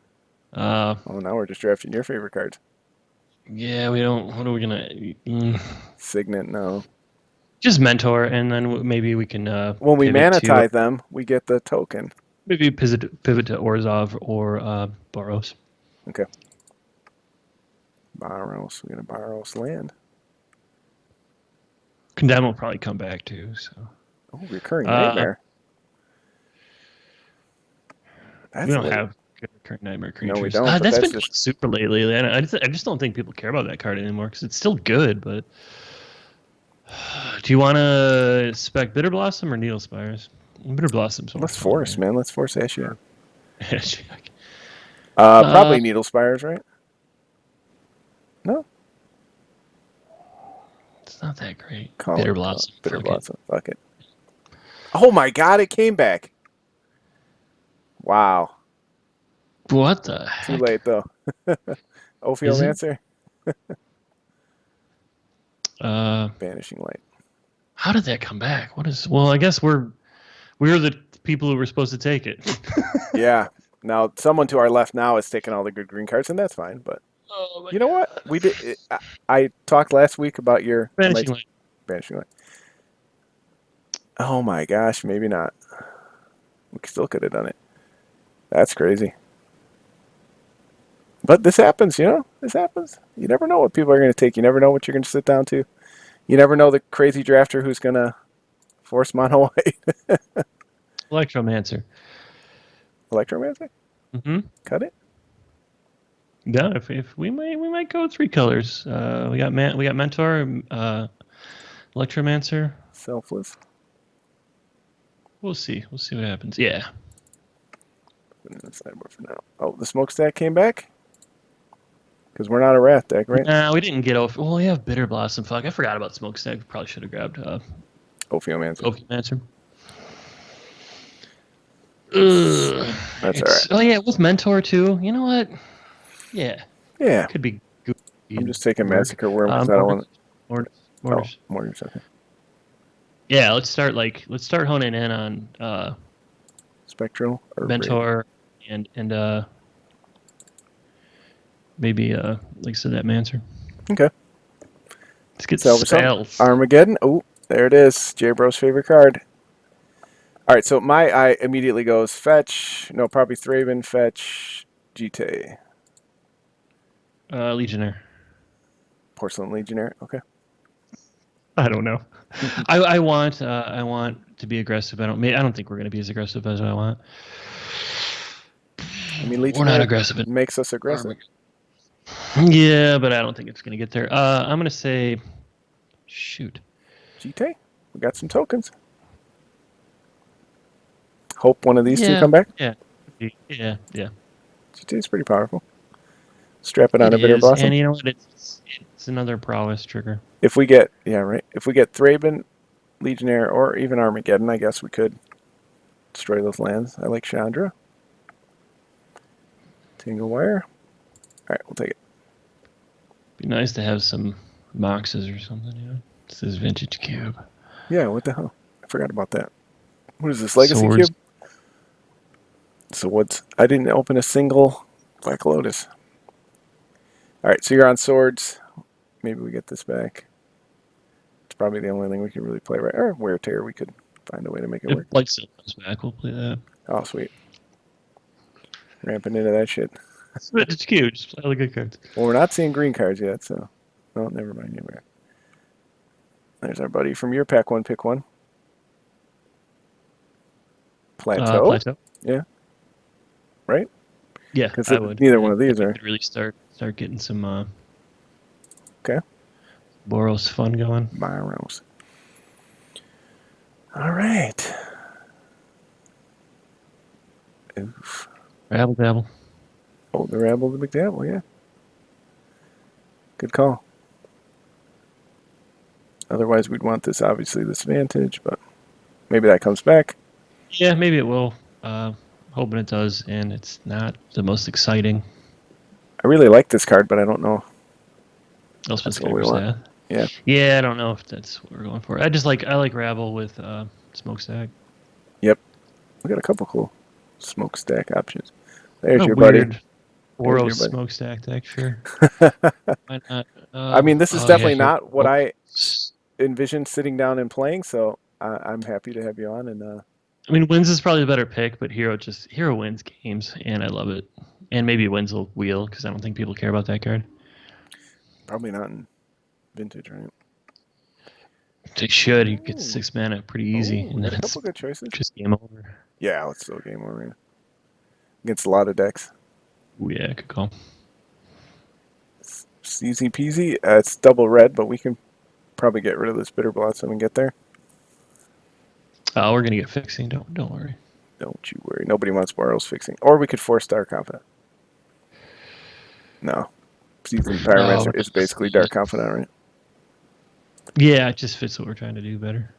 Oh, now we're just drafting your favorite cards. Yeah, we don't. What are we gonna? Signet, no. Just mentor, and then maybe we can. When we pivot mana to- tithe them, we get the token. Maybe pivot to Orzhov or Boros. Okay. Boros. We're gonna Boros land. Condemn will probably come back too. So Oh, recurring nightmare. That's we don't late. have good recurring nightmare creatures. No, we don't, but That's that's been just- super lately. And I just don't think people care about that card anymore because it's still good. But do you want to spec Bitter Blossom or Needle Spires? Bitter Blossom's more Let's fun, force, right? man. Let's force Ashiok. Ashiok. Probably Needle Spires, right? No? It's not that great. Call Bitter it, Blossom. Bitter Fuck it. Blossom. Fuck it. Oh my god, it came back. Wow. What the Too heck? late, though. Is it? Ophiomancer? Uh, Banishing Light. how did that come back? What is? Well, I guess we're the people who were supposed to take it. Yeah. Now, someone to our left now is taking all the good green cards, and that's fine. But Oh my you know what? We did. I talked last week about your Banishing Light. Banishing Light. Oh my gosh, maybe not. We still could have done it. That's crazy. But this happens, you know? This happens. You never know what people are going to take. You never know what you're going to sit down to. You never know the crazy drafter who's going to force mono white. Electromancer. Electromancer? Mm-hmm. Cut it? Yeah, if we might go 3 colors. We got Mentor, Electromancer. Selfless. We'll see. We'll see what happens. Yeah. Put it in the sideboard for now. Oh, the smokestack came back? Because we're not a Wrath deck, right? Nah, we didn't get over. Well, we have Bitter Blossom. Fuck, I forgot about Smokestack. We probably should have grabbed Ophiomancer. Ophiomancer. That's all right. Oh yeah, with Mentor too. You know what? Yeah, Yeah. could be good. I'm just taking Massacre Worm because I don't want Mortars. Mortars, okay. Yeah, let's start honing in on Spectral or Mentor and maybe like I said, that Mancer. Okay. Let's get Salvage spells. Armageddon. Oh, there it is. J-Bro's favorite card. All right, so my eye immediately goes fetch. No, probably Thraben, fetch, Jite. Legionnaire. Porcelain Legionnaire. Okay. I don't know. I want to be aggressive. I don't think we're going to be as aggressive as I want. I mean, We're not Legionnaire aggressive. makes us aggressive. Yeah, but I don't think it's going to get there. I'm going to say, shoot. GT, we got some tokens. Hope one of these two Yeah, come back. yeah, yeah. GT is pretty powerful. Strap it on It a Bitter is, Blossom. and you know what? It's another prowess trigger. If we get, yeah, right. If we get Thraben, Legionnaire, or even Armageddon, I guess we could destroy those lands. I like Chandra. Tingle Wire. All right, we'll take it. Be nice to have some boxes or something. You know, this is vintage cube. Yeah, what the hell? I forgot about that. What is this, Legacy Swords. Cube? So what's... I didn't open a single Black Lotus. All right, so you're on swords. Maybe we get this back. It's probably the only thing we can really play right. Or Wear Tear, we could find a way to make it If work. like Sil comes back, we'll play that. Oh, sweet. Ramping into that shit. It's vintage cube. Just play all the good cards. Well, we're not seeing green cards yet, so... Oh, never mind. Anywhere. There's our buddy from your pack one, pick one. Plateau? Plateau. Yeah. Right? Yeah, Because I would. neither one of these I are... could really start getting some Okay. Boros fun going. Byros. All right. Oof. Rabble dabble. Oh, the Rabble, the Big Dabble, yeah. Good call. Otherwise, we'd want this, obviously, this Vantage, but maybe that comes back. Yeah, maybe it will. Hoping it does, and it's not the most exciting. I really like this card, but I don't know. That's what we want. Yeah. Yeah, I don't know if that's what we're going for. I like Rabble with Smokestack. Yep. We got a couple cool smokestack options. There's your weird buddy. Boros Smokestack deck, sure. Why not? I mean, this is definitely not what I s- envisioned sitting down and playing, so I'm happy to have you on. And I mean, Wins is probably the better pick, but Hero wins games, and I love it. And maybe Wins will wheel, because I don't think people care about that card. probably not in Vintage, right? They should. You get 6 mana pretty easy, Ooh, and then a it's couple good choices. just game over. Yeah, let's still game over against a lot of decks. Ooh, yeah, good call. It's easy peasy. It's double red, but we can probably get rid of this Bitter Blossom and get there. We're gonna get fixing. Don't worry. Don't you worry. Nobody wants Boros fixing. Or we could force Dark Confidant. No. Seasoned Pyromancer is basically Dark Confidant, right? Yeah, it just fits what we're trying to do better.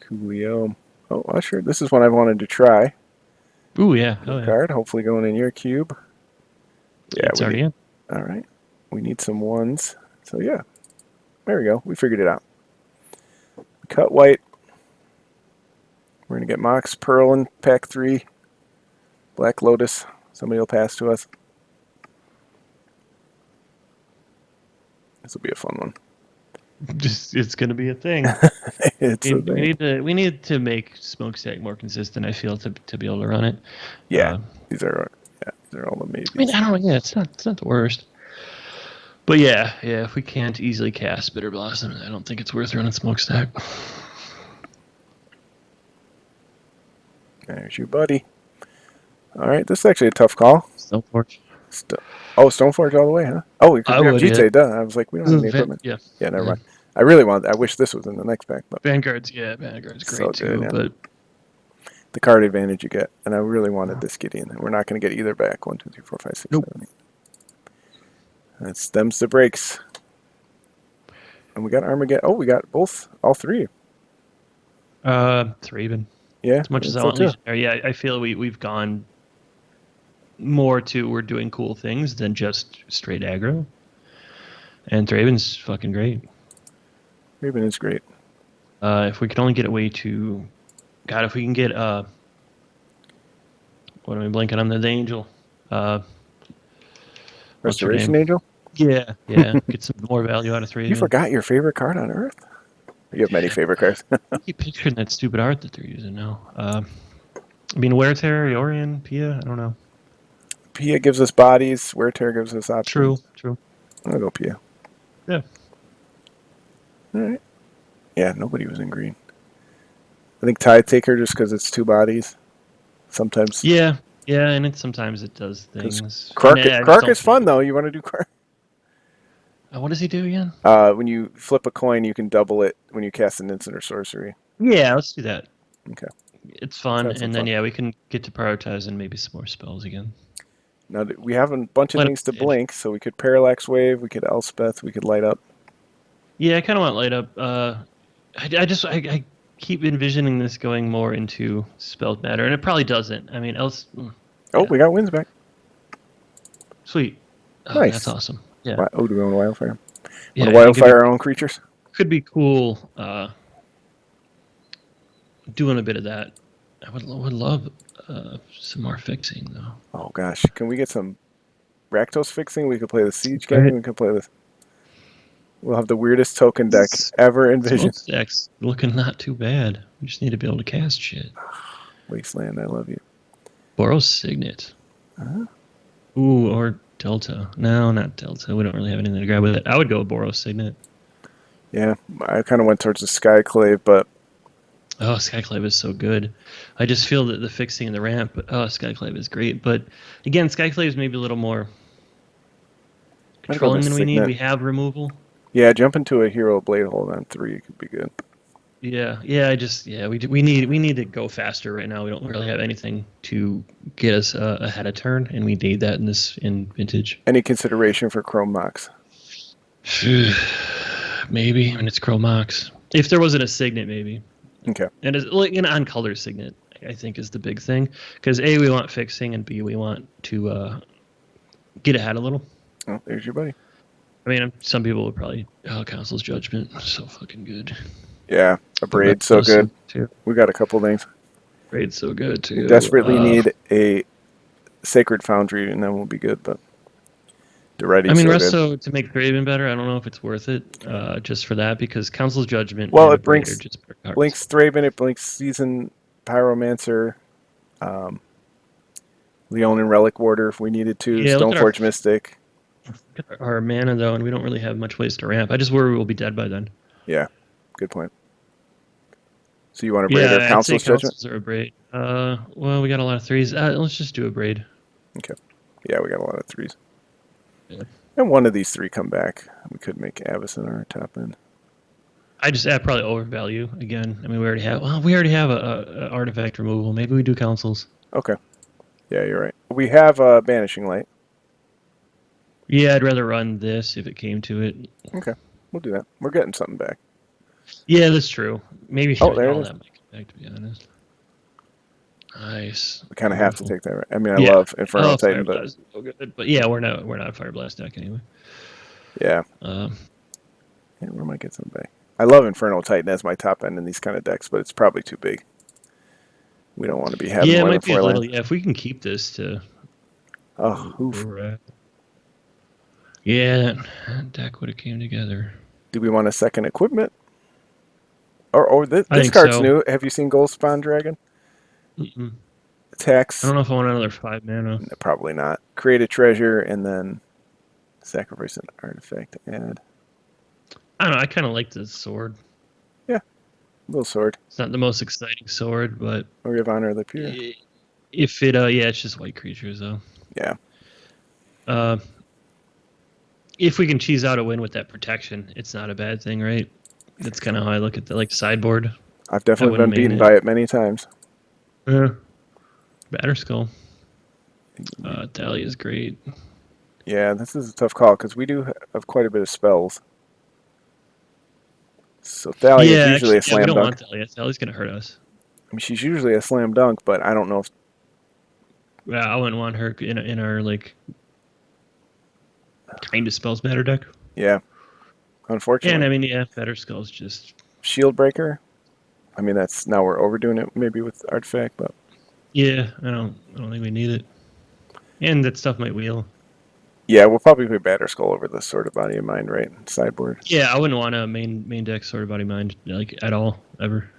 Coolio. Oh, Usher. This is one I've wanted to try. Ooh, yeah. Oh, yeah. Card. Hopefully going in your cube. Yeah, It's already in. All right. We need some ones. So, yeah. There we go. We figured it out. Cut white. We're going to get Mox, Pearl in pack 3. Black Lotus. Somebody will pass to us. This will be a fun one. It's gonna be a thing. We need to make Smokestack more consistent. I feel to be able to run it. Yeah, these are all the maybes. I mean, I don't know. Yeah, it's not the worst. But yeah. If we can't easily cast Bitter Blossom, I don't think it's worth running Smokestack. There's your buddy. All right, this is actually a tough call. Stoneforge. Stoneforge all the way, huh? Oh, we could grab would, GTA, yeah. duh. I was like, we don't have any equipment. Yeah, never mind. I wish this was in the next pack, but Vanguard's great So too. good, yeah. But the card advantage you get, and I really wanted this Gideon. We're not going to get either back. 1, 2, 3, 4, 5, 6, Nope. 7, 8. That's them's the breaks. And we got Armageddon. Oh, we got all three. Thraben. Yeah. As much as I want Legionnaire, yeah, I feel we've gone more to we're doing cool things than just straight aggro. And Thraben's fucking great. Raven is great. If we could only get away to, God, if we can get what am I blanking on the angel? Restoration Angel? Yeah. Get some more value out of Thraben. You forgot your favorite card on Earth? You have many favorite cards. I keep picturing that stupid art that they're using now. I mean, Wear Tear, Yorian, Pia, I don't know. Pia gives us bodies. Wear Tear gives us options. True. I'll go Pia. Yeah. All right. Yeah, nobody was in green. I think Tide Taker just because it's 2 bodies. Sometimes Yeah, yeah, and sometimes it does because things. I Krark mean, I just Krark don't is fun think. though. You want to do Krark? What does he do again? When you flip a coin, you can double it when you cast an instant or sorcery. Yeah, let's do that. Okay, It's let's fun, have some and then fun. yeah, we can get to prioritizing maybe some more spells again. Now we have a bunch of Light up things the to stage. blink, so we could Parallax Wave, we could Elspeth, we could Light Up. Yeah, I kind of want light up. I keep envisioning this going more into spelled matter, and it probably doesn't. I mean, else, Oh, yeah, we got winds back. sweet. Oh, that's Nice. awesome. Yeah, Oh, do we want Wildfire? Want yeah. to I think Wildfire our own creatures? could be cool. Doing a bit of that. I would love some more fixing though. Oh gosh, can we get some Rakdos fixing? We could play the Siege Right. game. We could play this. We'll have the weirdest token deck ever envisioned. Smoke stacks looking not too bad. We just need to be able to cast shit. Wasteland, I love you. Boros Signet. Ooh, or Delta. No, not Delta. We don't really have anything to grab with it. I would go with Boros Signet. Yeah, I kind of went towards the Skyclave, but Oh, Skyclave is so good. I just feel that the fixing and the ramp, Skyclave is great. But again, Skyclave is maybe a little more I'd go controlling the than we need. Signet. We have removal. Yeah, jump into a Hero Blade Hold on 3 could be good. Yeah. We need to go faster right now. We don't really have anything to get us ahead of turn, and we need that in Vintage. Any consideration for Chrome Mox? Maybe. I mean, it's Chromox. If there wasn't a Signet, maybe. Okay. And it's like an on-color Signet, I think, is the big thing. Because A, we want fixing, and B, we want to get ahead a little. Oh, there's your buddy. I mean, some people would probably, Council's Judgment, so fucking good. Yeah, a Braid, so good. Too. We got a couple things. Braid's so good, too. Desperately need a Sacred Foundry, and then we'll be good, but Duretti's I mean, so good. Resto to make Draven better, I don't know if it's worth it just for that, because Council's Judgment Well, and it Braid blinks- are just better cards. Blinks Thraben, it blinks Season Pyromancer, Leonin Relic Warder if we needed to, Yeah, look at Stoneforge Mystic. Look at our mana, though, and we don't really have much ways to ramp. I just worry we'll be dead by then. Yeah, good point. So you want to Braid Yeah, or Council's I'd say Judgment? Councils are a Braid. Well, we got a lot of threes. Let's just do a Braid. Okay. Yeah, we got a lot of 3s. Yeah. And one of these 3 come back. We could make Avacyn our top end. I'd probably overvalue again. I mean, we already have a artifact removal. Maybe we do Councils. Okay. Yeah, you're right. We have Banishing Light. Yeah, I'd rather run this if it came to it. Okay, we'll do that. We're getting something back. Yeah, that's true. Maybe Oh, there it is. that might come back, to be honest. Nice. We kind of have to Beautiful. take that. Right? I mean, I Yeah. love Infernal Titan, Fire but Blast is so good. But yeah, we're not a Fire Blast deck anyway. yeah. Um, Yeah, we might get something back. I love Infernal Titan as my top end in these kind of decks, but it's probably too big. We don't want to be having yeah, it more than might be 4 a little. lands. Yeah, if we can keep this to. Oh, oof. Yeah, that deck would have came together. Do we want a second equipment? Or this I think card's so. new. Have you seen Goldspawn Dragon? Mm-mm. Attacks? I don't know if I want another 5 mana. No, probably not. Create a treasure and then sacrifice an artifact to add. I don't know. I kind of like the sword. Little sword. It's not the most exciting sword, but Or we have Honor of the Pure. if it, it's just white creatures though. Yeah. If we can cheese out a win with that protection, it's not a bad thing, right? That's kind of how I look at the sideboard. I've definitely been wouldn't beaten main by it many times. Batter Skull. Thalia is great. Yeah, this is a tough call because we do have quite a bit of spells. So Thalia is usually a we slam don't dunk. want Thalia. Thalia's gonna hurt us. I mean, she's usually a slam dunk, but I don't know if Yeah, I wouldn't want her in our kind of spells matter deck. yeah. Unfortunately, And I mean, yeah, Batter Skull's just Shield Breaker. I mean, that's now we're overdoing it maybe with Artifact, but I don't think we need it. And that stuff might wheel. yeah, we'll probably play Batter Skull over the Sword of Body and Mind, right? Sideboard. Yeah, I wouldn't want a main deck Sword of Body Mind at all ever.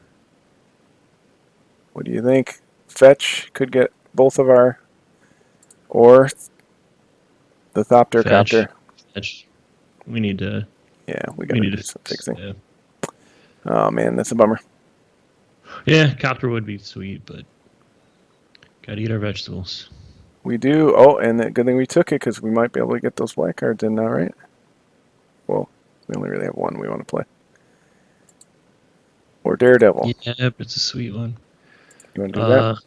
What do you think? Fetch could get both of our, or the Thopter Fetch. Copter. Fetch. We need to. Yeah, we gotta need do to some fixing. Yeah. Oh man, that's a bummer. Yeah, copter would be sweet, but gotta eat our vegetables. We do. Oh, and the good thing we took it because we might be able to get those black cards in now, right? Well, we only really have one we want to play. Or Daredevil. Yeah, but it's a sweet one. You want to do that?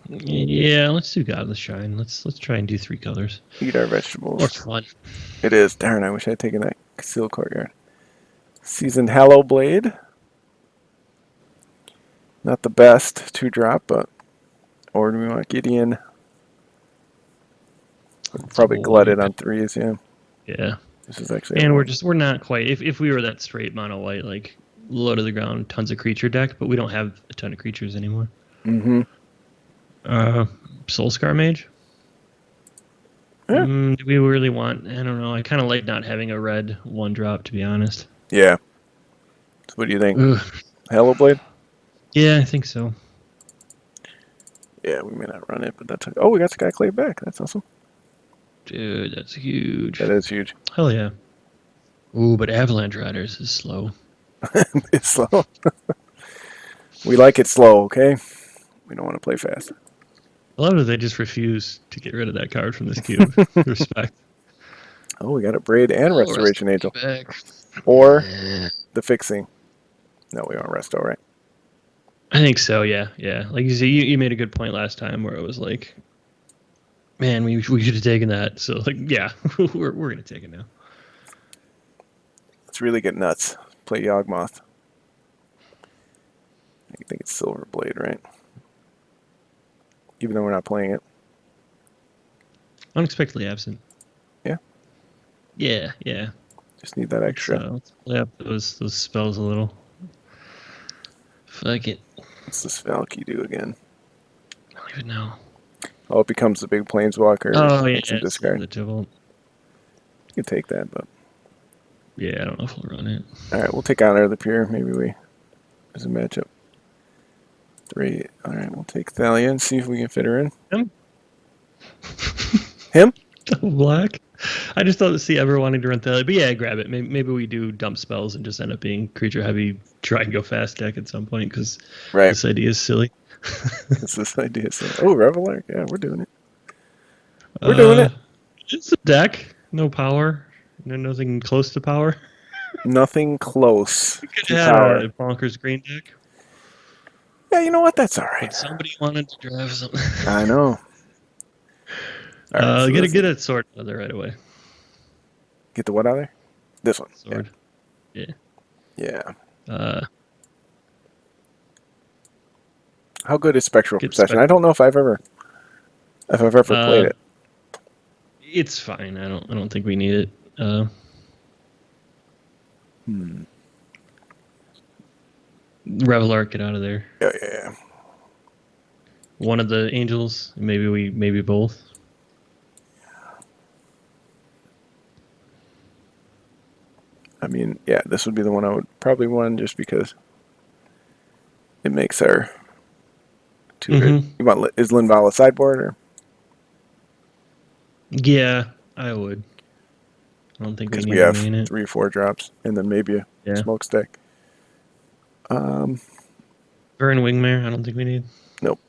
Yeah, let's do Godless Shine. Let's try and do 3 colors. Eat our More vegetables. fun. It is. Darn, I wish I had taken that Concealed Courtyard. Seasoned Hallow Blade. Not the best 2-drop, but... Or do we want Gideon? Probably glutted on 3s, yeah. Yeah. This is actually... And we're not quite... If we were that straight mono white, like, low to the ground, tons of creature deck, but we don't have a ton of creatures anymore. Mm-hmm. Soulscar Mage? Yeah. Do we really want... I don't know. I kind of like not having a red 1-drop, to be honest. Yeah. So what do you think? Ugh. Hallow Blade? Yeah, I think so. Yeah, we may not run it, but that's... Oh, we got Sky Clay back. That's awesome. Dude, that's huge. That is huge. Hell yeah. Ooh, but Avalanche Riders is slow. It's slow. We like it slow, okay? We don't want to play fast. I love that they just refuse to get rid of that card from this cube. Respect. Oh, we got a Braid and Restoration Angel. Back. Or the Fixing. No, we want Resto, right? I think so, yeah. Yeah. Like you see, you made a good point last time where it was like, man, we should have taken that. So, like, yeah, we're going to take it now. Let's really get nuts. Play Yawgmoth. I think it's Silver Blade, right? Even though we're not playing it. Unexpectedly absent. Yeah? Yeah, yeah. Just need that extra. So let's play up those spells a little. Fuck it. What's this Valky do again? I don't even know. Oh, it becomes the big Planeswalker. Oh, yeah. It's a discard. The Tibble. You can take that, but... Yeah, I don't know if we'll run it. Alright, we'll take Honor of the Pure. Maybe we... There's a matchup. 3. Alright, we'll take Thalia and see if we can fit her in. Him? Him? Double black? I just don't see ever wanting to run Thalia. But yeah, grab it. Maybe we do dump spells and just end up being creature heavy, try and go fast deck at some point, because this idea is silly. It's this idea. Oh, Revelar. Yeah, we're doing it. We're doing it. It's a deck. No power. Nothing close to power. Nothing close to Yeah, power. a bonkers green deck. Yeah, you know what? That's all right. But somebody wanted to draft something. I know. All right, so get a sword out of there right away. Get the what out of there? This one. Sword. Yeah. Yeah. How good is Spectral Procession? I don't know if I've ever played it. It's fine. I don't think we need it. Revelar, get out of there. Yeah. One of the angels, maybe both. I mean, yeah, this would be the one I would probably run just because it makes our You want is Linvala sideboard or? Yeah, I would. I don't think Because we we need have to main it. 3-4 drops and then maybe a smokestack. Burn Wingmare, I don't think we need. Nope.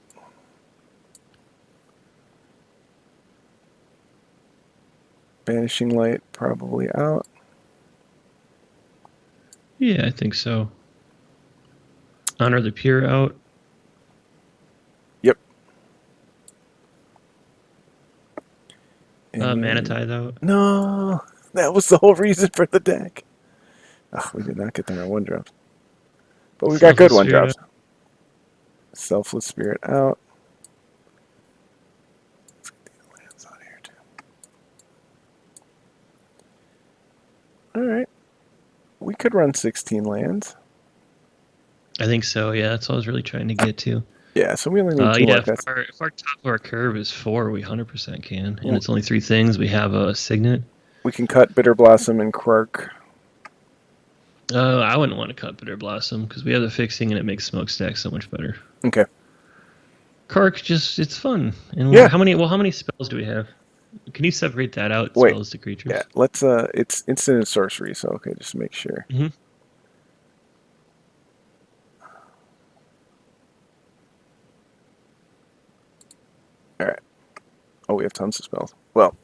Banishing Light probably out. Yeah, I think so. Honor the Pure out. Yep. Manatide out. No, that was the whole reason for the deck. Oh, we did not get them our 1-drops. But we got good 1-drops. Selfless Spirit out. Let's get these lands out of here, too. Alright. We could run 16 lands. I think so, yeah. That's what I was really trying to get to. Yeah, so we only need 2 like that. If our top of our curve is 4, we 100% can. And it's only 3 things. We have a Signet. We can cut Bitter Blossom and Quark. I wouldn't want to cut Bitter Blossom because we have the fixing and it makes Smokestack so much better. Okay. Kark, it's fun. And yeah. How many spells do we have? Can you separate that out? Spells to creatures? Yeah, let's it's instant and sorcery, so okay, just to make sure. Oh, we have tons of spells. Well,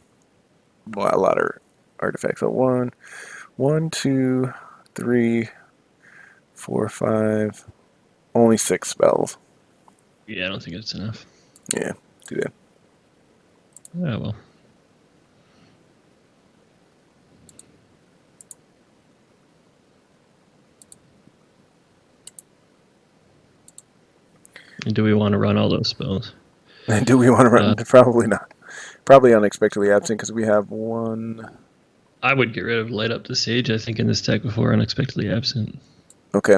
a lot of artifacts. So 1, 2, 3, 4, 5. Only 6 spells. Yeah, I don't think it's enough. Yeah, do that. Oh, well. And do we want to run all those spells? And do we want to run? Probably not. Probably unexpectedly absent because we have 1. I would get rid of Light Up the Sage, I think, in this deck before Unexpectedly Absent. Okay,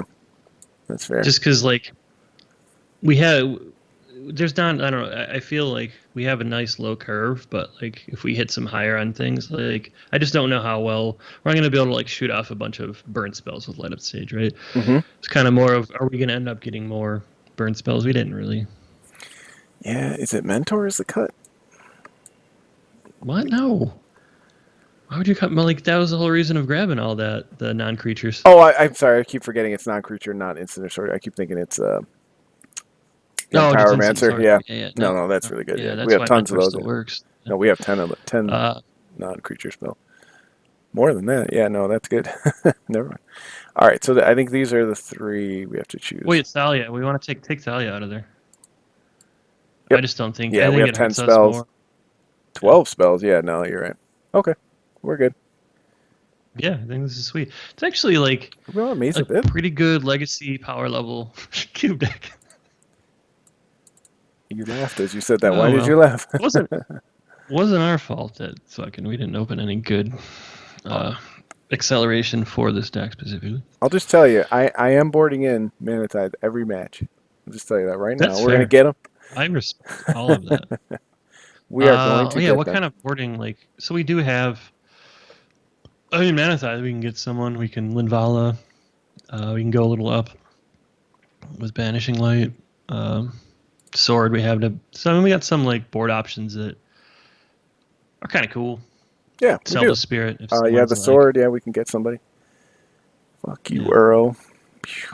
that's fair. Just because, like, we have... There's not... I don't know. I feel like we have a nice low curve, but, like, if we hit some higher on things, like... I just don't know how well... We're not going to be able to, like, shoot off a bunch of burn spells with Light Up the Sage, right? Mm-hmm. It's kind of more of... Are we going to end up getting more burn spells? We didn't really. Yeah, is it Mentor is the cut? What? No. Why would you cut? Like, that was the whole reason of grabbing all that, the non-creatures. Oh, I'm sorry. I keep forgetting it's non-creature, not instant or sorcery. I keep thinking it's Pyromancer. Yeah. No, that's really good. Yeah, that's we have why tons of Mentor those. still works. No, we have 10 non-creature spell. More than that. Yeah, no, that's good. Never mind. All right, so I think these are the 3 we have to choose. Wait, Thalia. We want to take Thalia out of there. Yep. I just don't think. Yeah, I think we have it 10 hurts us spells. more. 12 spells. Yeah, no, you're right. Okay, we're good. Yeah, I think this is sweet. It's actually like Well, amazing. a pretty good legacy power level cube deck. You laughed as you said that. Oh, Why did you laugh? wasn't our fault that fucking we didn't open any good acceleration for this deck specifically. I'll just tell you, I am boarding in Mana Tithe every match. I'll just tell you that right now. That's We're fair. going to get them. I respect all of that. We are going to yeah, get what them. kind of boarding? Like, so we do have. I mean, Mana Tithe, we can get someone. We can Linvala. We can go a little up with Banishing Light. Sword, we have to. So I mean, we got some like board options that are kind of cool. Yeah, we Sell do. the Spirit. If Yeah, the sword. Yeah, we can get somebody. Fuck you, Uro. Pew.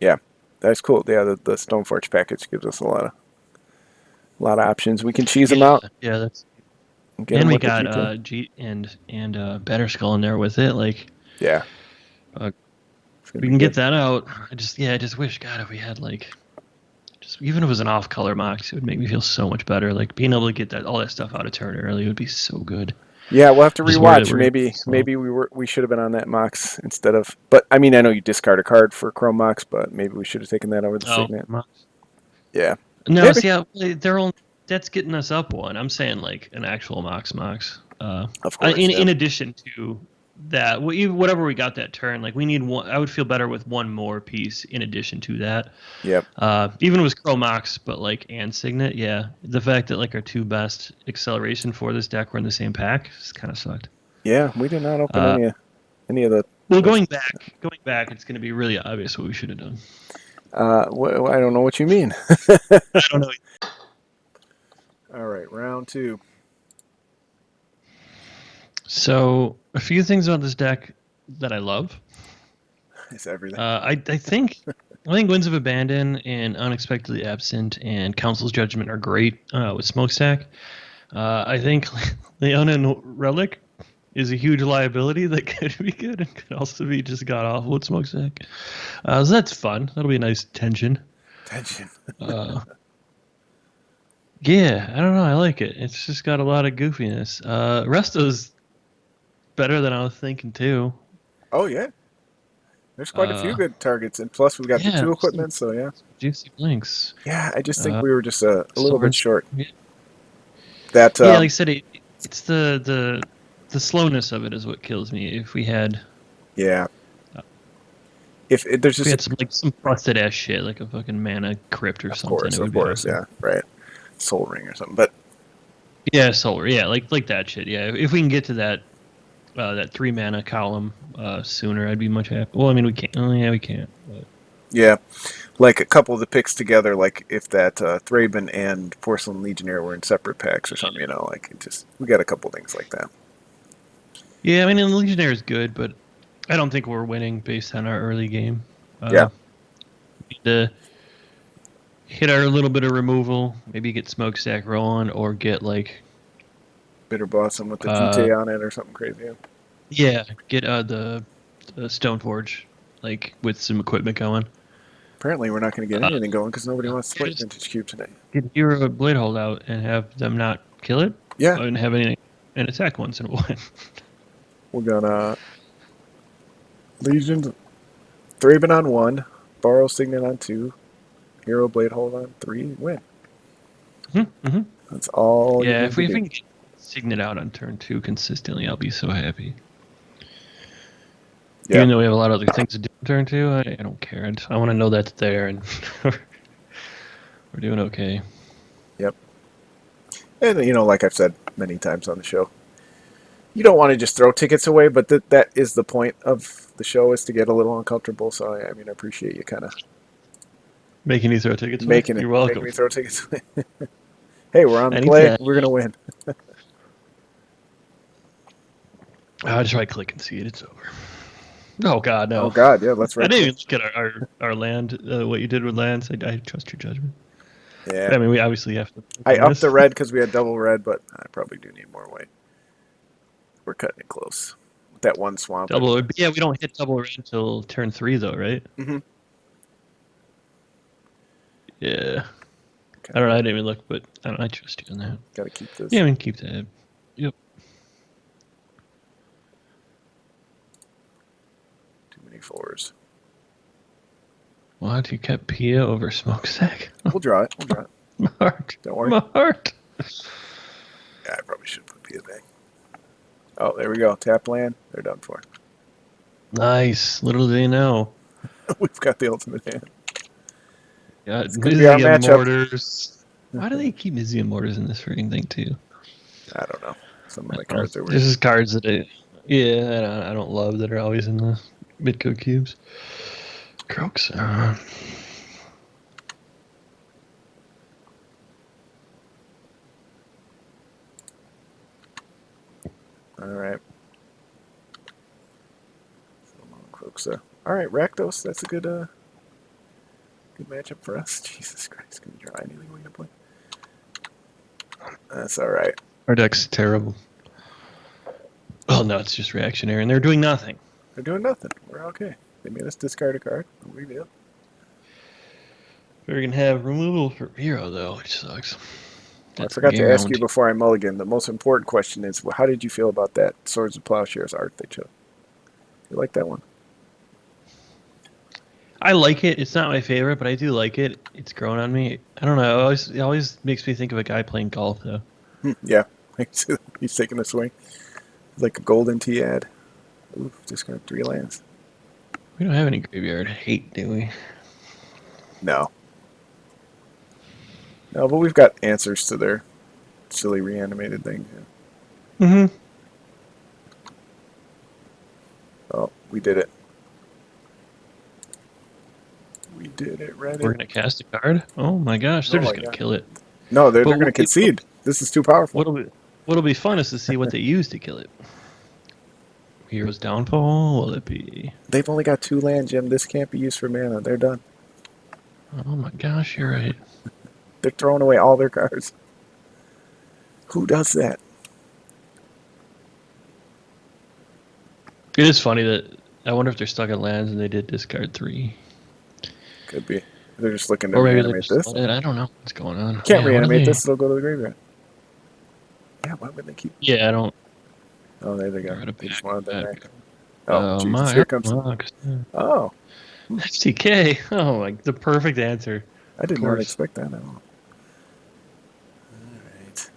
Yeah, that's cool. Yeah, the Stoneforge package gives us a lot of options. We can cheese them out. Yeah, that's. And we got G and Better Skull in there with it. Like, yeah, we can get that out. I just wish, God, if we had like, just even if it was an off-color Mox, it would make me feel so much better. Like being able to get all that stuff out of turn early would be so good. Yeah, we'll have to rewatch. Maybe we should have been on that Mox instead of. But I mean, I know you discard a card for Chrome Mox, but maybe we should have taken that over the Signet. Mox. Yeah. No, maybe. See, they're all. That's getting us up one. I'm saying like an actual Mox. Of course. In addition to that, whatever we got that turn, like we need one. I would feel better with one more piece in addition to that. Yep. Even with Crow Mox, but like and Signet, yeah. The fact that like our 2 best acceleration for this deck were in the same pack just kind of sucked. Yeah, we did not open any of the. Well, going back, it's going to be really obvious what we should have done. I don't know what you mean. I don't know. All right, round 2. So, a few things about this deck that I love. It's everything. I think Winds of Abandon and Unexpectedly Absent and Council's Judgment are great with Smokestack. I think Leona Relic is a huge liability that could be good and could also be just god awful with Smokestack. So that's fun. That'll be a nice tension. Yeah, I don't know. I like it. It's just got a lot of goofiness. Resto's better than I was thinking too. Oh yeah, there's quite a few good targets, and plus we've got the 2 equipment. So yeah, juicy blinks. Yeah, I just think we were just a little bit short. Yeah. That like I said, it's the slowness of it is what kills me. If we had there's just we had some busted ass shit like a fucking mana crypt or something. Of course, yeah, right. Soul Ring or something, but Soul, like that shit. Yeah, if we can get to that 3 mana column sooner, I'd be much happier. Well, I mean, we can't. Oh, yeah, we can't. But. Yeah, like a couple of the picks together, like if that Thraben and Porcelain Legionnaire were in separate packs or something, like we got a couple things like that. Yeah, I mean, and Legionnaire is good, but I don't think we're winning based on our early game. hit our little bit of removal. Maybe get Smokestack rolling, or get like Bitter Blossom with the uh Vitae on it or something crazy. yeah, get the Stoneforge like with some equipment going. Apparently, we're not going to get Uh, anything going because nobody wants to play just Vintage Cube tonight. get Hero Blade Hold out and have them not kill it, Yeah, and have anything and attack once in a while. we're gonna Legion Thraben on 1, Borrow Signet on 2, Hero Blade Hold on 3, win. Mm-hmm. That's all you Yeah, need if to we do. can get Signet out on turn 2 consistently, I'll be so happy. Yeah, Even though we have a lot of other things to do on turn 2, I don't care. I want to know that's there, and we're doing okay. yep. And, like I've said many times on the show, you don't want to just throw tickets away, but that is the point of the show, is to get a little uncomfortable. So, I mean, I appreciate you kind of Making you throw tickets away? making You're welcome. me throw tickets away. Hey, we're on the play. Anytime. We're going to win. I'll just right click and see it. It's over. Oh, God, Oh, no. God, yeah, let's I right didn't click. even look at our land, what you did with lands. I trust your judgment. Yeah. I mean, we obviously have to. I upped the red because we had double red, but I probably do need more white. We're cutting it close. With that one swamp. Double. Yeah, we don't hit double red until turn 3, though, right? Mm-hmm. Yeah. I don't know. I didn't even look, but I trust you on that. Got to keep this. Yeah, I mean, keep that. Yep. Too many fours. What? You kept Pia over Smokestack? We'll draw it. We'll draw it. My heart. Don't worry. My heart. Yeah, I probably should put Pia back. Oh, there we go. Tap land. They're done for. Nice. Little do they know. We've got the ultimate hand. Got It's gonna be our Mizium matchup. Mortars. Why do they keep Mizium Mortars in this freaking thing, too? I don't know. Some of the cards are weird. This is cards that I don't love that are always in the mid-code cubes. Croaks. All right. All right, Rakdos. That's a good matchup for us. Jesus Christ, can we draw anything we're gonna play? That's all right. Our deck's terrible. Oh no, it's just reactionary, and they're doing nothing. They're doing nothing. We're okay. They made us discard a card. No big deal. We're gonna have removal for hero though, which sucks. I forgot to ask you before I mulligan. The most important question is, how did you feel about that Swords of Plowshares art they chose? You like that one? I like it. It's not my favorite, but I do like it. It's grown on me. I don't know. It always makes me think of a guy playing golf though. Yeah, he's taking a swing. It's like a golden tee ad. Ooh, just got 3 lands. We don't have any graveyard hate, do we? No. No, but we've got answers to their silly reanimated things. Yeah. Mm-hmm. Oh, we did it. We did it, Reddit. We're gonna cast a card. Oh my gosh, they're just gonna kill it. No, they're going to concede. This is too powerful. What'll be fun is to see what they use to kill it. Hero's Downfall. Will it be? They've only got 2 land, Jim. This can't be used for mana. They're done. Oh my gosh, you're right. They're throwing away all their cards. Who does that? It is funny that I wonder if they're stuck in lands and they did discard 3. Could be. They're just looking to Or maybe reanimate this. I don't know what's going on. Can't reanimate this. It'll go to the graveyard. Yeah, why would they keep? Yeah, I don't. Oh, there they go. Right They just wanted that back. Oh, Jesus, my. here comes. Oh, FTK. Oh, like the perfect answer. I did not expect that at all. Alright.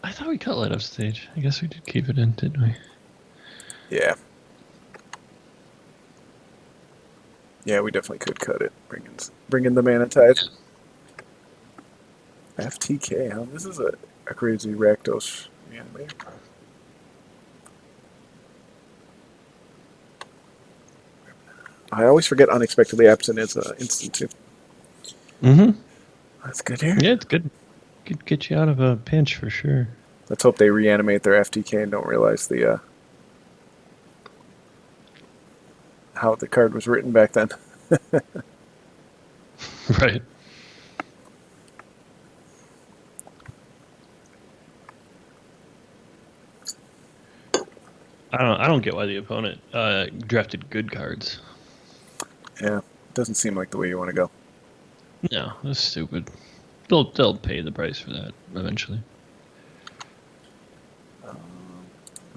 I thought we cut light up stage. I guess we did keep it in, didn't we? Yeah. Yeah, we definitely could cut it. Bring in the Mana Tide. FTK, huh? This is a crazy Rakdos reanimator. I always forget Unexpectedly Absent is an instant too. Mm-hmm. That's good here. Yeah, it's good. Could get you out of a pinch for sure. Let's hope they reanimate their FTK and don't realize the how the card was written back then. Right. I don't get why the opponent drafted good cards. Yeah, doesn't seem like the way you want to go. No, that's stupid. They'll pay the price for that eventually.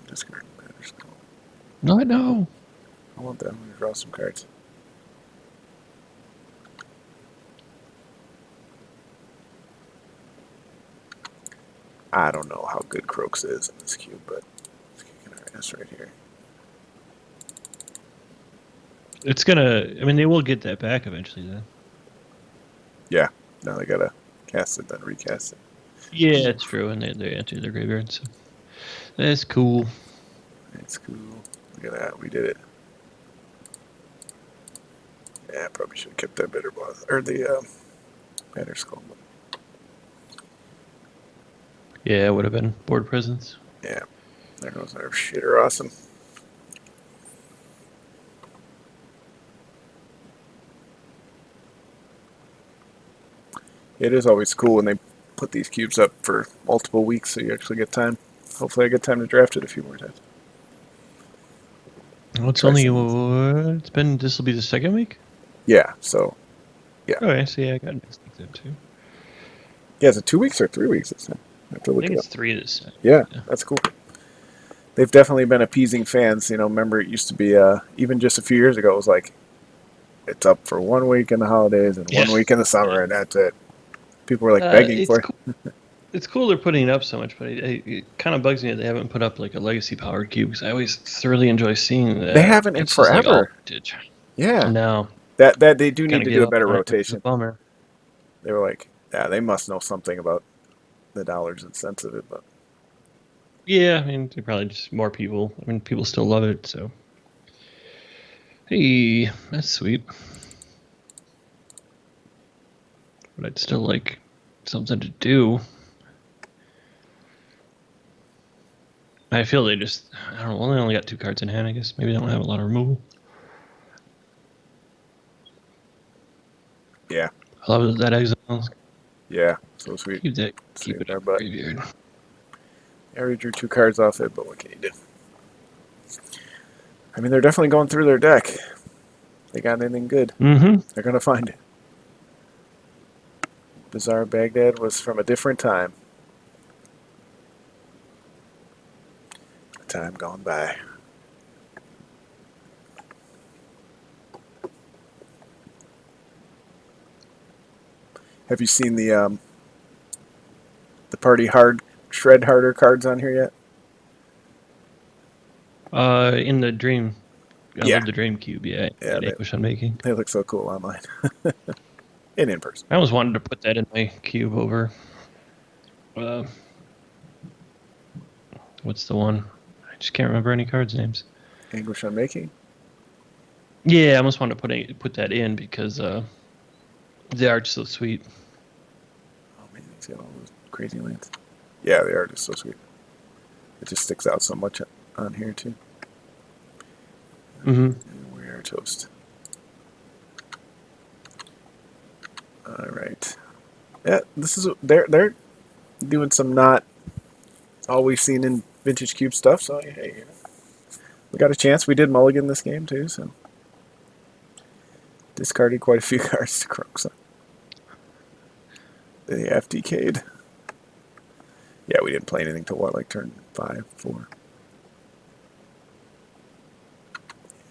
Discard Batter's Call. No, I know. I want that. I'm going to draw some cards. I don't know how good Croaks is in this cube, but it's kicking our ass right here. It's gonna. I mean, they will get that back eventually, then. Yeah, now they gotta cast it, then recast it. Yeah, it's true, and they enter their graveyard. So that's cool. It's cool. Look at that, we did it. Yeah, probably should have kept that bitter blood or the Batter Skull. Yeah, it would have been board presence. Yeah, there goes our shitter awesome. It is always cool when they put these cubes up for multiple weeks, so you actually get time. Hopefully, I get time to draft it a few more times. Well, it's Try only some- it's been. This will be the second week. Yeah, so Okay, so yeah, I got next week then too. yeah, is it 2 weeks or 3 weeks this time? I have to I look think it it's up. 3 this time. Yeah, that's cool. They've definitely been appeasing fans. You know, remember it used to be even just a few years ago. It was like it's up for 1 week in the holidays and 1 week in the summer, and that's it. People were like begging It's for it. cool. It's cool they're putting it up so much, but it kind of bugs me that they haven't put up like a legacy powered cube because I always thoroughly enjoy seeing that. They haven't in It's just like, forever. oh, vintage. Yeah, No, that they do need kind to of do gave a up better on it. It's a rotation. bummer. They were like, yeah, they must know something about the dollars and cents of it, but Yeah, I mean, they're probably just more people. I mean, people still love it, so. Hey, that's sweet. But I'd still like something to do. I feel they just, I don't know, they only got 2 cards in hand, I guess. Maybe they don't have a lot of removal. yeah, I love that exile. yeah, so sweet. Keep it Save in our our butt. graveyard. I already drew 2 cards off it, but what can you do? I mean, they're definitely going through their deck. They got anything good? Mm-hmm. They're gonna find it. Bizarre Baghdad was from a different time. A time gone by. Have you seen the party hard shred harder cards on here yet? In the dream. I Yeah. love the dream cube, yeah. Yeah, That English I'm making. They look so cool online. And in person. I always wanted to put that in my cube over. What's the one? I just can't remember any cards' names. English Unmaking? Yeah, I almost wanted to put that in because the art's so sweet. Oh man, he's got all those crazy lands. Yeah, the art is so sweet. It just sticks out so much on here too. Mm-hmm. And we are toast. All right. Yeah, this is they're doing some not always seen in vintage cube stuff. So hey, you know, we got a chance. We did mulligan this game too, so discarded quite a few cards to Croaks. They FDK'd. Yeah, we didn't play anything till what, like turn 5, 4.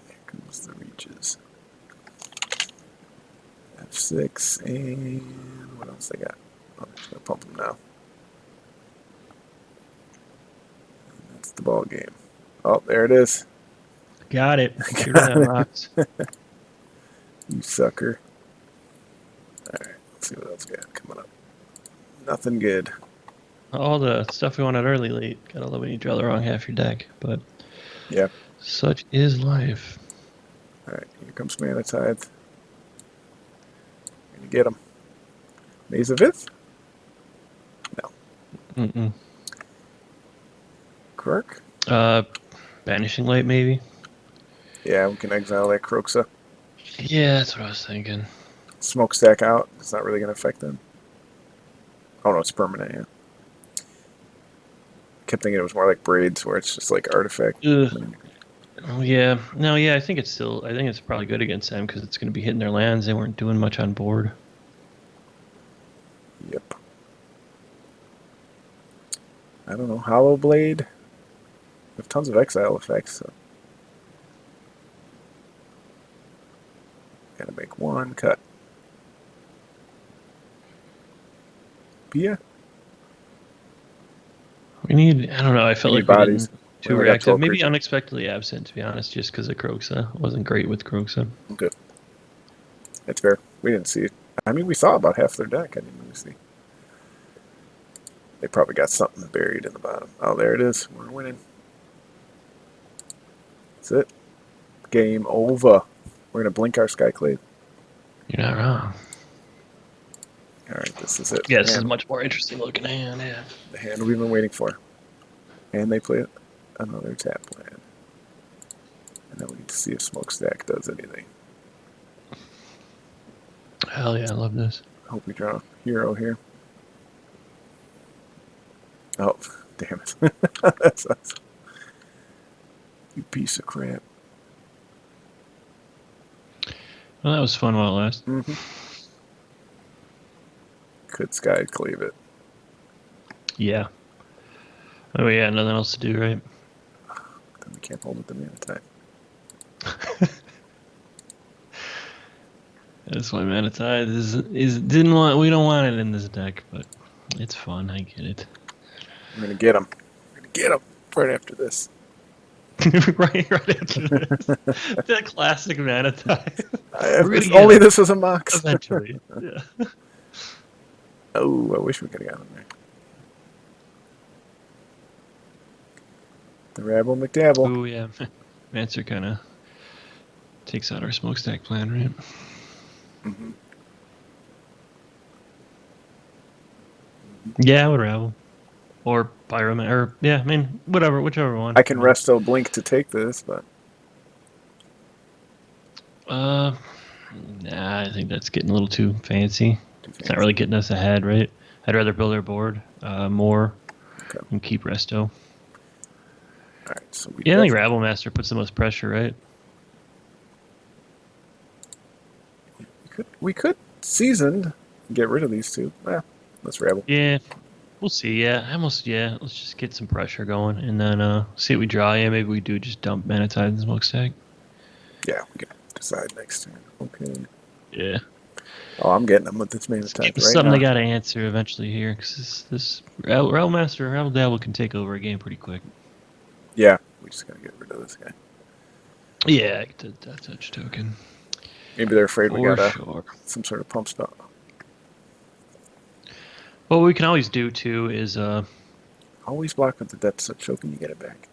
Here comes the reaches. F6 and what else they got? Oh, they're just gonna pump them now. And that's the ball game. Oh, there it is. Got it. Shoot that box. You sucker. Alright, let's see what else we got coming up. Nothing good. All the stuff we wanted early late. Gotta love when you draw the wrong half your deck, but Yeah. such is life. Alright, here comes Mana Tithe. Gonna get him. Maze of Ith? No. Mm-mm. Quirk? Banishing Light maybe. Yeah, we can exile that Croxa. Yeah, that's what I was thinking. Smokestack out. It's not really going to affect them. Oh no, it's permanent. Yeah. Kept thinking it was more like braids, where it's just like artifact. Ugh. Oh yeah, no, yeah. I think it's probably good against them because it's going to be hitting their lands. They weren't doing much on board. Yep. I don't know. Hollow Blade. We have tons of exile effects. So. Gotta make one cut. But yeah. We need. I don't know. I felt We like need we bodies. didn't We too only got reactive. 12 Maybe creatures. unexpectedly absent, to be honest, just because of Kroxa. Wasn't great with Kroxa. Okay. That's fair. We didn't see it. I mean, we saw about half their deck. I didn't really see. They probably got something buried in the bottom. Oh, there it is. We're winning. That's it. Game over. We're going to blink our Skyclave. You're not wrong. All right, this is it. Yeah, this is a Hand. much more interesting looking hand. Yeah. The hand we've been waiting for. And they play another tap land. And then we get to see if Smokestack does anything. Hell yeah, I love this. Hope we draw a hero here. Oh, damn it. That sucks. You piece of crap. Well, that was fun while it lasted. Mm-hmm. Could Skyclave it. Yeah. Oh yeah, nothing else to do, right? Then we can't hold it the mana time. That's why Mana Tide we don't want it in this deck, but it's fun. I get it. We're gonna get him. We're gonna get him right after this. right after this. That classic Mana Tide. If only this was a Mox. Eventually. Yeah. Oh, I wish we could have got him there. The Rabble McDabble. Oh yeah. Mancer kind of takes out our smokestack plan, right? Mm-hmm. Yeah, I would Rabble. Or Pyroman, or yeah, I mean, whichever one. I can Resto Blink to take this, but Nah, I think that's getting a little too fancy. It's not really getting us ahead, right? I'd rather build our board more and keep Resto. All right, so I think Rabble Master puts the most pressure, right? we could seasoned get rid of these two. Let's Rabble. Yeah, we'll see. Yeah, let's just get some pressure going, and then see what we draw. Yeah, maybe we do just dump Mana Tide and Smokestack. Yeah, we can decide next turn. Okay. Yeah. Oh, I'm getting them with this Mana Tide right Something now. they got to answer eventually here, because this Rabble Master, Rabble Dabble can take over a game pretty quick. Yeah, we just gotta get rid of this guy. Yeah, get the Death Touch token. Maybe they're afraid we For got sure. some sort of pump spell. What we can always do too is Always block with the Death Touch token, you get it back.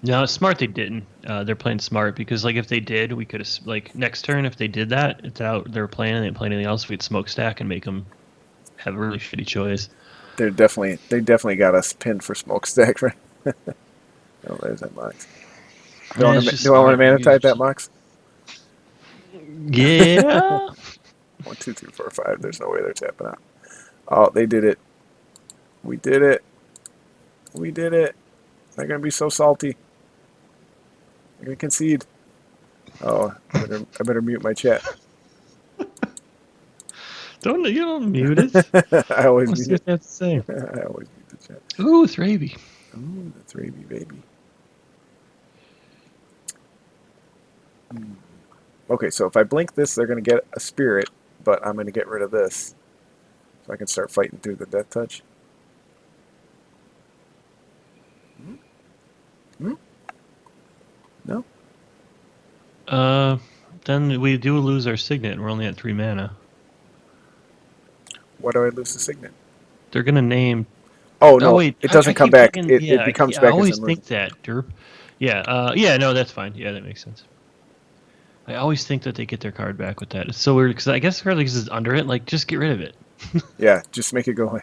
no, smart they didn't. They're playing smart because like if they did, we could have like next turn if they did that, it's out. They're playing and they didn't play anything else. We'd Smokestack and make them have a really shitty choice. They definitely got us pinned for Smokestack, right? Oh, there's that Mox. Do I want to Mana Tide that Mox? Yeah. 1, 2, 3, 4, 5. There's no way they're tapping out. Oh, they did it. We did it. We did it. They're gonna be so salty. They're gonna concede. Oh, I better mute my chat. You don't mute it. I always Let's see mute what they have to say. it. I always mute the chat. Ooh, Thraby. Ooh, the Thraby baby. Okay, so if I blink this, they're gonna get a spirit, but I'm gonna get rid of this, so I can start fighting through the Death Touch. No. Then we do lose our Signet, and we're only at 3 mana. Why do I lose the Signet? They're gonna name. Oh no, wait, it doesn't come keep back. thinking- It becomes I back as always a think that, derp. Yeah, yeah, no, that's fine. Yeah, that makes sense. I always think that they get their card back with that. It's so weird because I guess the card is under it. Like, just get rid of it. Yeah, just make it go away.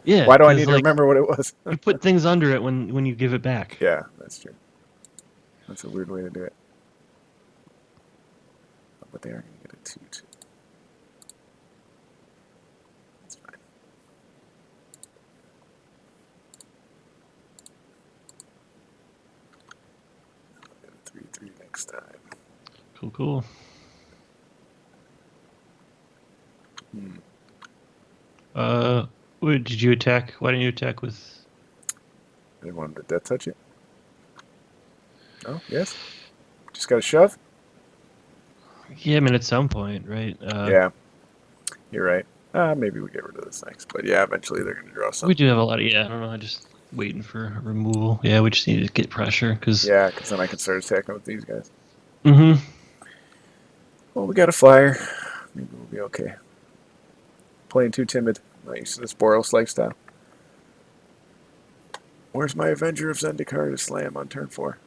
Yeah. Why do I need 'cause, to like, remember what it was? you put things under it when you give it back. Yeah, that's true. That's a weird way to do it. But they are going to get a 2-2. next time. Cool. Did you attack? Why didn't you attack with? I didn't want him to death touch it. Oh, yes. Just got to shove? Yeah, I mean at some point, right? Yeah, you're right. Maybe we get rid of this next. But yeah, eventually they're going to draw We something. do have a lot of. Yeah, I don't know. I'm just waiting for removal. Yeah, we just need to get pressure because. Yeah, because then I can start attacking with these guys. Mm-hmm. Well, we got a flyer. Maybe we'll be okay. Playing too timid. Not used to this Boros lifestyle. Where's my Avenger of Zendikar to slam on turn 4?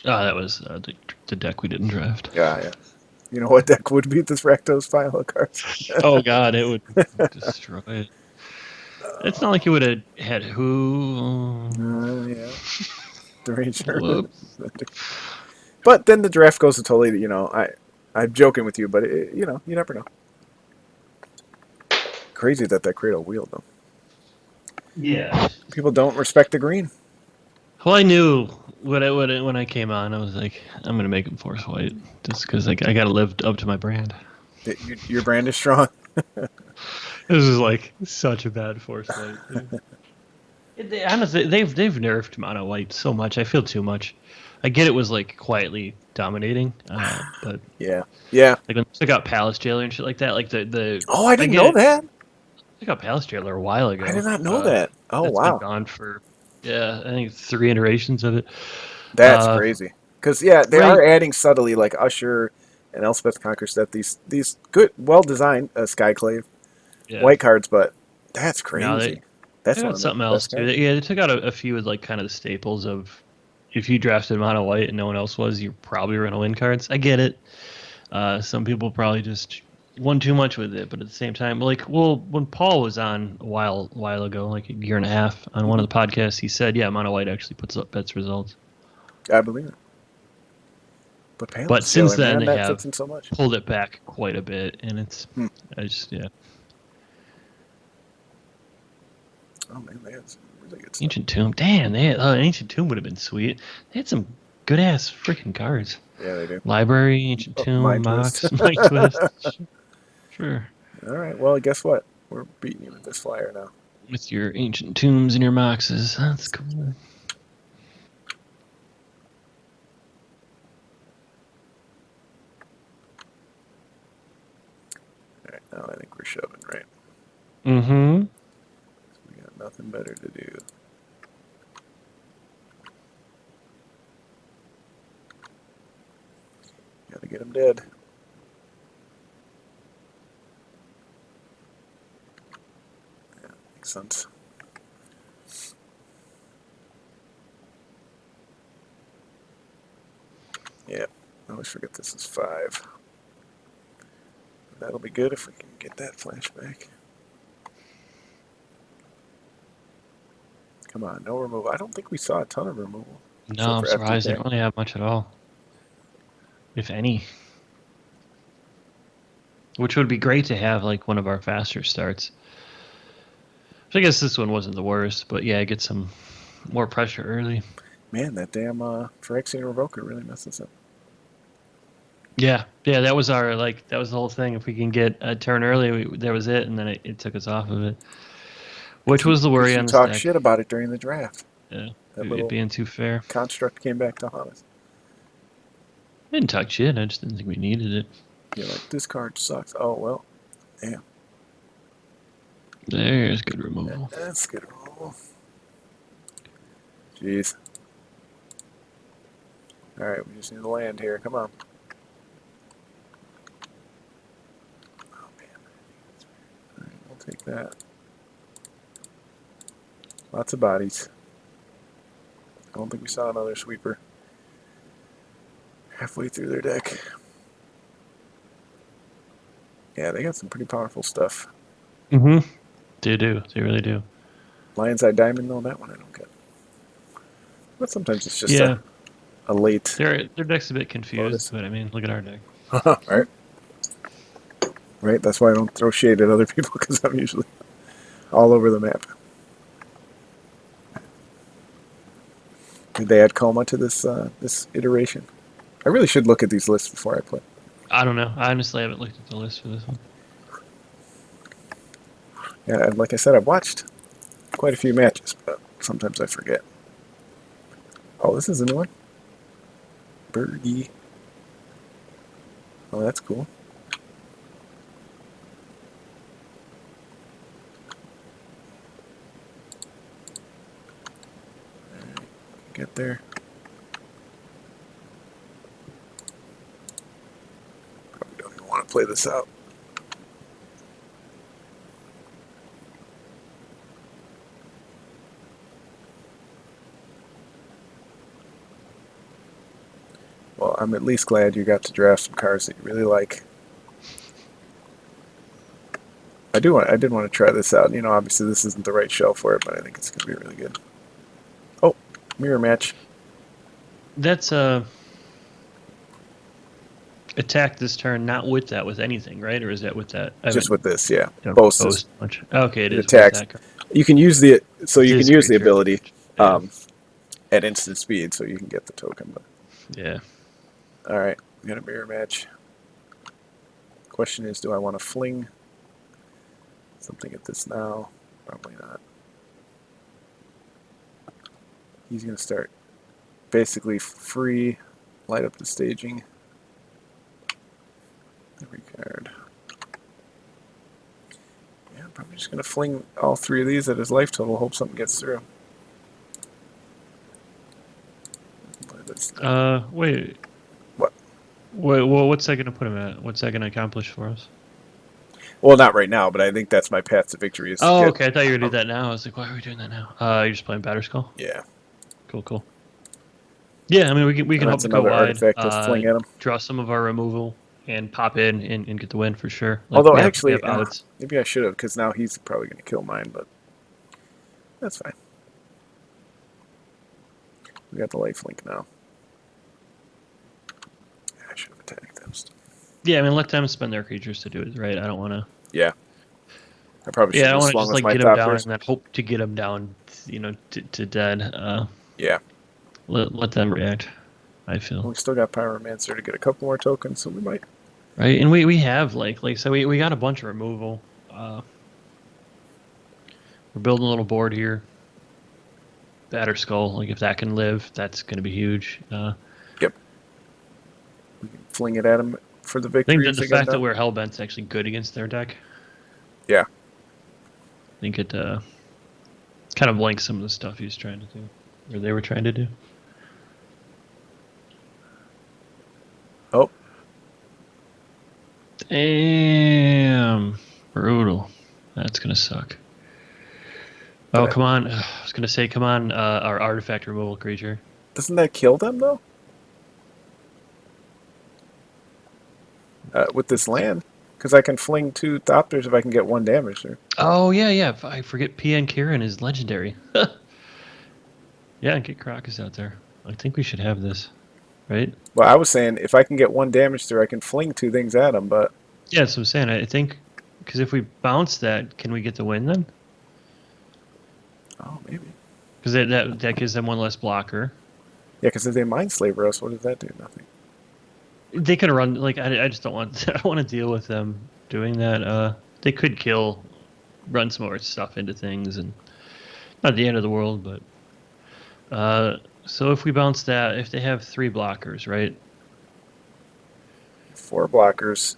Oh, that was the deck we didn't draft. Yeah. You know what deck would beat this Rakdos pile of cards? Oh God, it would destroy it. It's not like you would have had who. Yeah. The Ranger. Whoops. But then the draft goes to totally, I'm joking with you, but, you never know. Crazy that Cradle wheeled, though. Yeah. People don't respect the green. Well, I knew when I came on, I was like, I'm gonna make him force white just because I gotta live up to my brand. Your brand is strong. This is like such a bad force white. Honestly, they've nerfed mono white so much. I feel too much. I get it was like quietly dominating, but Yeah. like when they took out Palace Jailer and shit like that, like the Oh, I didn't know that. I took out Palace Jailer a while ago. I did not know that. Oh, That's wow. been gone for I think 3 iterations of it. That's crazy. Because, they right. are adding subtly, like Usher and Elspeth Conquersteth, these good, well-designed Skyclave white cards, but that's crazy. No, they that's got something else, too. They took out a few of, like, kind of the staples of if you drafted mono white and no one else was, you probably were going to win cards. I get it. Some people probably just won too much with it, but at the same time, when Paul was on a while ago, like a year and a half, on one of the podcasts, he said, yeah, mono white actually puts up best results. I believe it. But since then, they have so much. pulled it back quite a bit, and it's Oh man, they had some really good stuff. Ancient Tomb. Damn, Ancient Tomb would have been sweet. They had some good ass freaking cards. Yeah, they do. Library, Ancient Tomb, Mind Mox, Twist. Mind Twist. Sure. All right. Well, guess what? We're beating you with this flyer now. With your Ancient Tombs and your Moxes. That's cool. All right. Now I think we're shoving, right? Mm-hmm. We got nothing better to do. Gotta get them dead. Yeah, makes sense. Yeah, I always forget this is 5. That'll be good if we can get that flashback. Come on, no removal. I don't think we saw a ton of removal. No, I'm surprised they don't really have much at all. If any. Which would be great to have, like, one of our faster starts. So I guess this one wasn't the worst, but yeah, get some more pressure early. Man, that damn Phyrexian Revoker really messed us up. Yeah, that was the whole thing. If we can get a turn early, that was it, and then it took us off of it. Which was the worry on this deck. You talked shit about it during the draft. Yeah, it being too fair. Construct came back to haunt us. I didn't talk shit. I just didn't think we needed it. You're like, this card sucks. Oh, well. Damn. There's good removal. That's good removal. Jeez. Alright, we just need to land here. Come on. Oh, man. Alright, we'll take that. Lots of bodies. I don't think we saw another sweeper. Halfway through their deck. Yeah, they got some pretty powerful stuff. Mm-hmm. They do. They really do. Lion's Eye Diamond, though, that one I don't get. But sometimes it's just a late... Their deck's a bit confused, but I mean, look at our deck. Right? Right, that's why I don't throw shade at other people, because I'm usually all over the map. They Did they add coma to this iteration? I really should look at these lists before I play. I don't know. I honestly haven't looked at the list for this one. Yeah, and like I said, I've watched quite a few matches, but sometimes I forget. Oh, this is a new one. Birdie. Oh, that's cool. Get there. Probably don't even want to play this out. Well, I'm at least glad you got to draft some cards that you really like. I did want to try this out. You know, obviously this isn't the right shell for it, but I think it's going to be really good. Oh, mirror match. That's attack this turn, not with that, with anything, right? Or is that with that? Just with this, yeah. Both Both. much. Okay, it is. Attacks. You can use the you can use the ability Yeah. at instant speed, so you can get the token. But Yeah. all right, we got a mirror match. Question is, do I want to fling something at this now? Probably not. He's going to start basically free, light up the staging. Every card. Yeah, I'm probably just going to fling all three of these at his life total, hope something gets through. Wait. What? Well, what's that going to put him at? What's that going to accomplish for us? Well, not right now, but I think that's my path to victory. Is Oh, okay. I thought you were going to do that now. I was like, why are we doing that now? You're just playing Batter Skull? Yeah. Cool. Yeah, I mean, we can help to go wide. Artifact to fling at him. Draw some of our removal and pop in and get the win for sure. Like, Although, we have actually, outs. maybe I should have, because now he's probably going to kill mine, but that's fine. We got the lifelink now. I should have attacked them. Yeah, I mean, let them spend their creatures to do it, right? I don't want to. Yeah. I probably should Yeah, I have want to swung just with like my get him down toppers. and then hope to get him down, to dead. Yeah. Let them react. I feel. We still got Pyromancer to get a couple more tokens, so we might. Right, and we have so we got a bunch of removal. We're building a little board here. Batter Skull, like if that can live, that's going to be huge. Yep. We can fling it at him for the I victory. think that the fact that we're Hellbent's actually good against their deck. Yeah. I think it kind of blanks some of the stuff he's trying to do, or they were trying to do. Oh. Damn. Brutal. That's going to suck. Oh, come on. I was going to say, come on, our artifact removal creature. Doesn't that kill them, though? With this land? Because I can fling 2 Thopters if I can get 1 damage there. Oh, yeah. I forget PN Kieran is legendary. Yeah, and get Crocus out there. I think we should have this, right? Well, I was saying if I can get 1 damage through, I can fling 2 things at him, but... Yeah, that's what I'm saying. I think, because if we bounce that, can we get the win then? Oh, maybe. Because that gives them 1 less blocker. Yeah, because if they Mindslaver us, what does that do? Nothing. They could run, like, I just don't want, I don't want to deal with them doing that. They could run some more stuff into things, and not the end of the world, but... so if we bounce that, if they have 3 blockers, right? 4 blockers.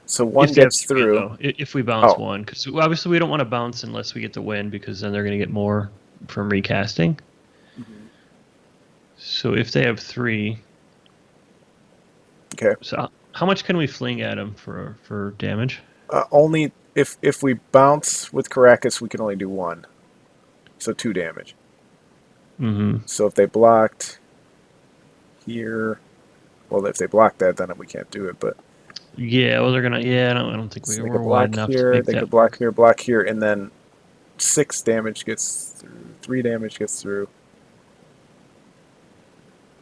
So 1 gets through. If we bounce 1, because obviously we don't want to bounce unless we get the win, because then they're going to get more from recasting. Mm-hmm. So if they have 3, okay. So how much can we fling at them for damage? Only if we bounce with Caracas, we can only do 1. So 2 damage. Mm-hmm. So if they blocked here, well, if they blocked that, then we can't do it. But yeah, well, they're gonna. Yeah, I don't think so we're wide enough here, to make they that. could block here, and then 6 damage gets through, 3 damage gets through.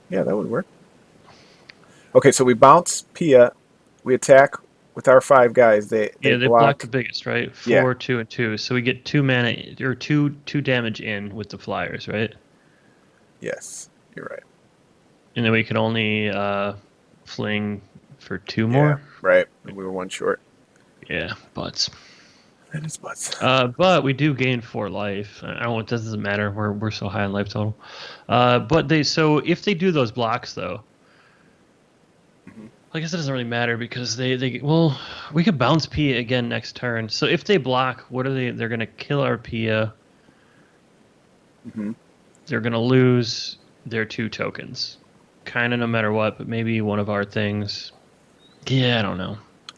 Yeah, that would work. Okay, so we bounce Pia, we attack with our 5 guys. They block the biggest, right? 4, Yeah. 2, and 2. So we get 2 mana or two damage in with the flyers, right? Yes, You're right. And then we can only fling for 2 Yeah, more. right. We were 1 short. Yeah, butts. That is butts. But we do gain 4 life. I don't know. It doesn't matter. We're so high on life total. But so if they do those blocks though, I guess it doesn't really matter because they well, we could bounce Pia again next turn. So if they block, what are they? They're gonna kill our Pia. Mm-hmm. They're gonna lose their 2 tokens, kind of no matter what. But maybe one of our things. Yeah, I don't know.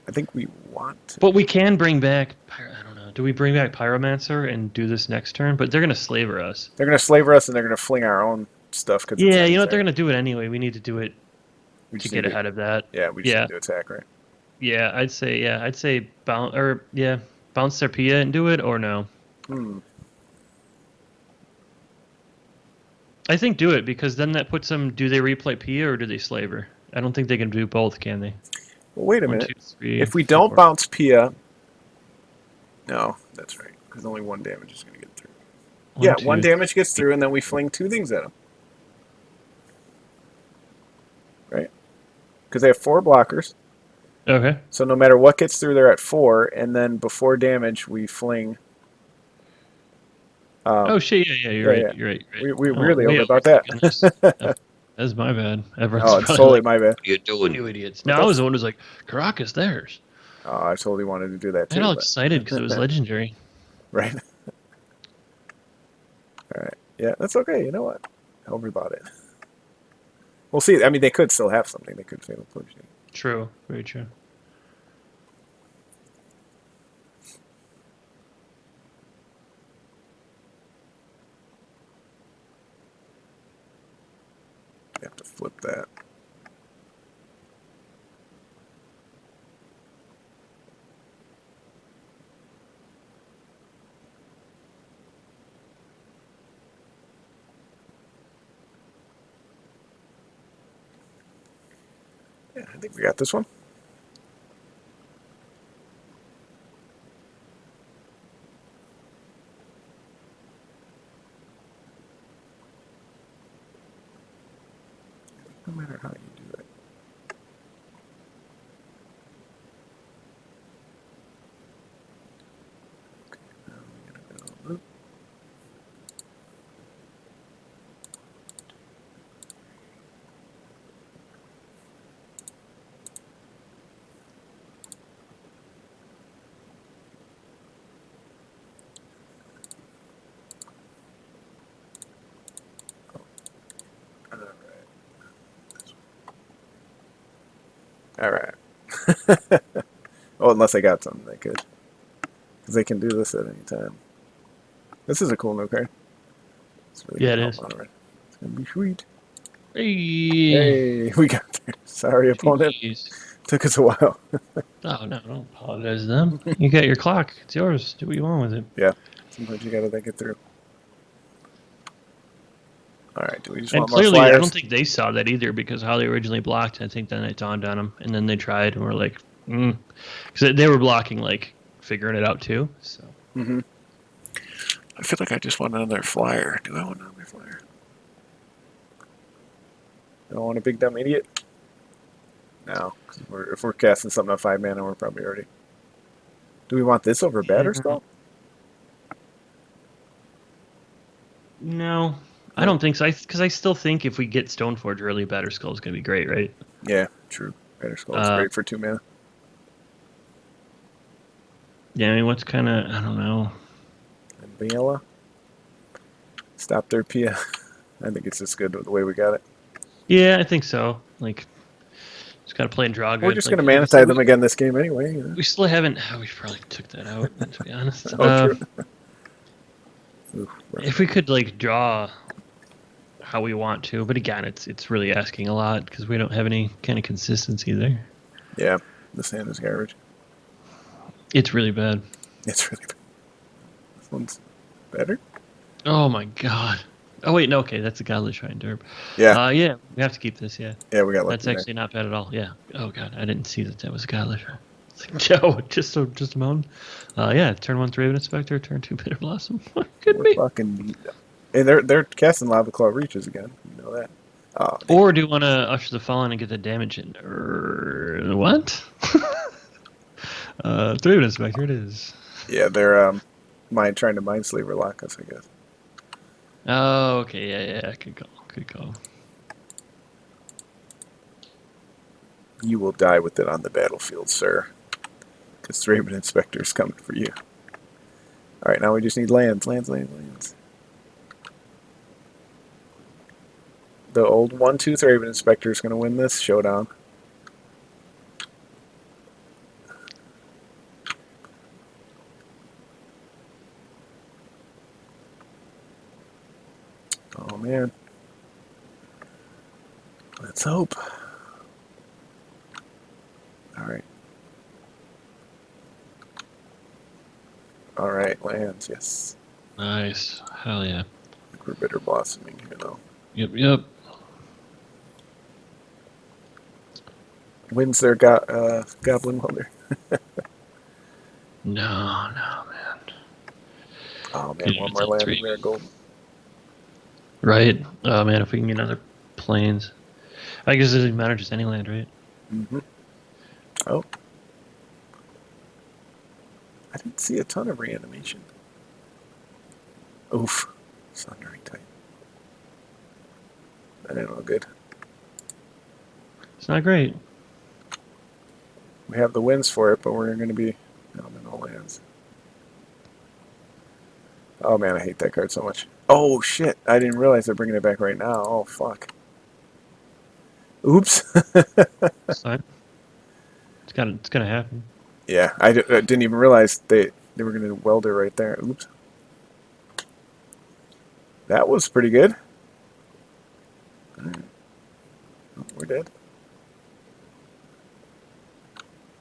I think we want to. But we can bring back. I don't know. Do we bring back Pyromancer and do this next turn? But they're gonna slaver us. They're going to slaver us and they're going to fling our own stuff. Cause Yeah, you know what? They're gonna do it anyway. We need to do it we to just get need ahead of that. Yeah, we just need to attack, right? Yeah, I'd say bounce their Pia and do it or no. I think do it because then that puts them. Do they replay Pia or do they slaver? I don't think they can do both, can they? Well, wait a 1, minute. 2, 3, If we 4. don't bounce Pia, no, that's right. Because only 1 damage is going to get through. 1 damage gets through, and then we fling 2 things at them. Right? Because they have 4 blockers. Okay. So no matter what gets through, they're at 4, and then before damage, we fling. Oh shit! Yeah, you're right. yeah. You're right. We really old about that. That's my bad. Oh, Everyone's it's totally my bad. What are you doing? you idiots. Now I was the one who's like, Caracas, theirs. Oh, I totally wanted to do that I too. got all but- excited because it was legendary. Right. All right. Yeah, that's okay. You know what? I overthought it. We'll see. I mean, they could still have something. They could fail poisoning. True. Very true. You have to flip that. Yeah, I think we got this one. No matter how you do it. Okay, now we're gonna go loop. All right. Oh, unless I got something, they could. Because they can do this at any time. This is a cool new card. It's really Yeah, gonna it help is. out, right? It's going to be sweet. Hey. Hey, we got there. Sorry, opponent. Jeez. Took us a while. Oh no! Don't apologize to them. You got your clock. It's yours. Do what you want with it. Yeah. Sometimes you got to think it through. All right. Do we just And want more clearly, flyers? I don't think they saw that either because how they originally blocked. I think then it dawned on them, and then they tried and were like, because they were blocking, like figuring it out too. So Mm-hmm. I feel like I just want another flyer. Do I want another flyer? Do I want a big dumb idiot? No. 'Cause if we're casting something on 5 mana, we're probably already. Do we want this over Batterskull? no, I don't think so. Because I still think if we get Stoneforge early, Batterskull is going to be great, right? Yeah, true. Batterskull is great for 2 mana. Yeah, I mean, what's kind of I don't know. And Viola. Stop their Pia. I think it's just good with the way we got it. Yeah, I think so. Like, just got to play and draw good. We're just like, going to manatide them again this game anyway. You know? We still haven't. We probably took that out, to be honest. Oh, true. Ooh, right. If we could like draw how we want to, but again, it's really asking a lot because we don't have any kind of consistency there. Yeah, this hand is garbage. It's really bad. It's really bad. This one's better? Oh my god. Oh wait, no, okay, that's a Godly Shrine Derp. Yeah. Yeah, we have to keep this. Yeah, Yeah, we got lucky that's there. actually not bad at all. Yeah. Oh god, I didn't see that was a Godly Shrine. It's like, Joe, just a mountain. Yeah, turn 1 Raven Inspector, turn 2 Bitter Blossom. What could We're be? fucking beat them. And they're casting Lava Claw Reaches again. You know that. Oh, Or do you want to Usher the Fallen and get the damage in? What? Three Inspector it is. yeah, they're trying to Mindslaver lock us, I guess. Oh, okay, yeah, good call, good call. You will die with it on the battlefield, sir. Because Thraben Inspector's coming for you. Alright, now we just need lands. The old 1-2 Thraben Inspector is going to win this showdown. Oh, man. Let's hope. Alright. Alright, lands, yes. Nice, hell yeah. I think we're bitter blossoming here, though. Yep. Wins their Goblin Welder. No, man. Oh, man, Could one use more that land three. in Marigold. Right? Oh man, if we can get another planes. I guess it doesn't matter, just any land, right? Mm-hmm. Oh. I didn't see a ton of reanimation. Oof. Sundering Titan. That ain't all good. It's not great. We have the wins for it, but we're going to be... No lands. Oh man, I hate that card so much. Oh shit, I didn't realize they're bringing it back right now. Oh fuck. Oops. It's fine. It's gonna happen. Yeah, I didn't even realize they were going to weld it right there. Oops. That was pretty good. Alright. Oh, we're dead.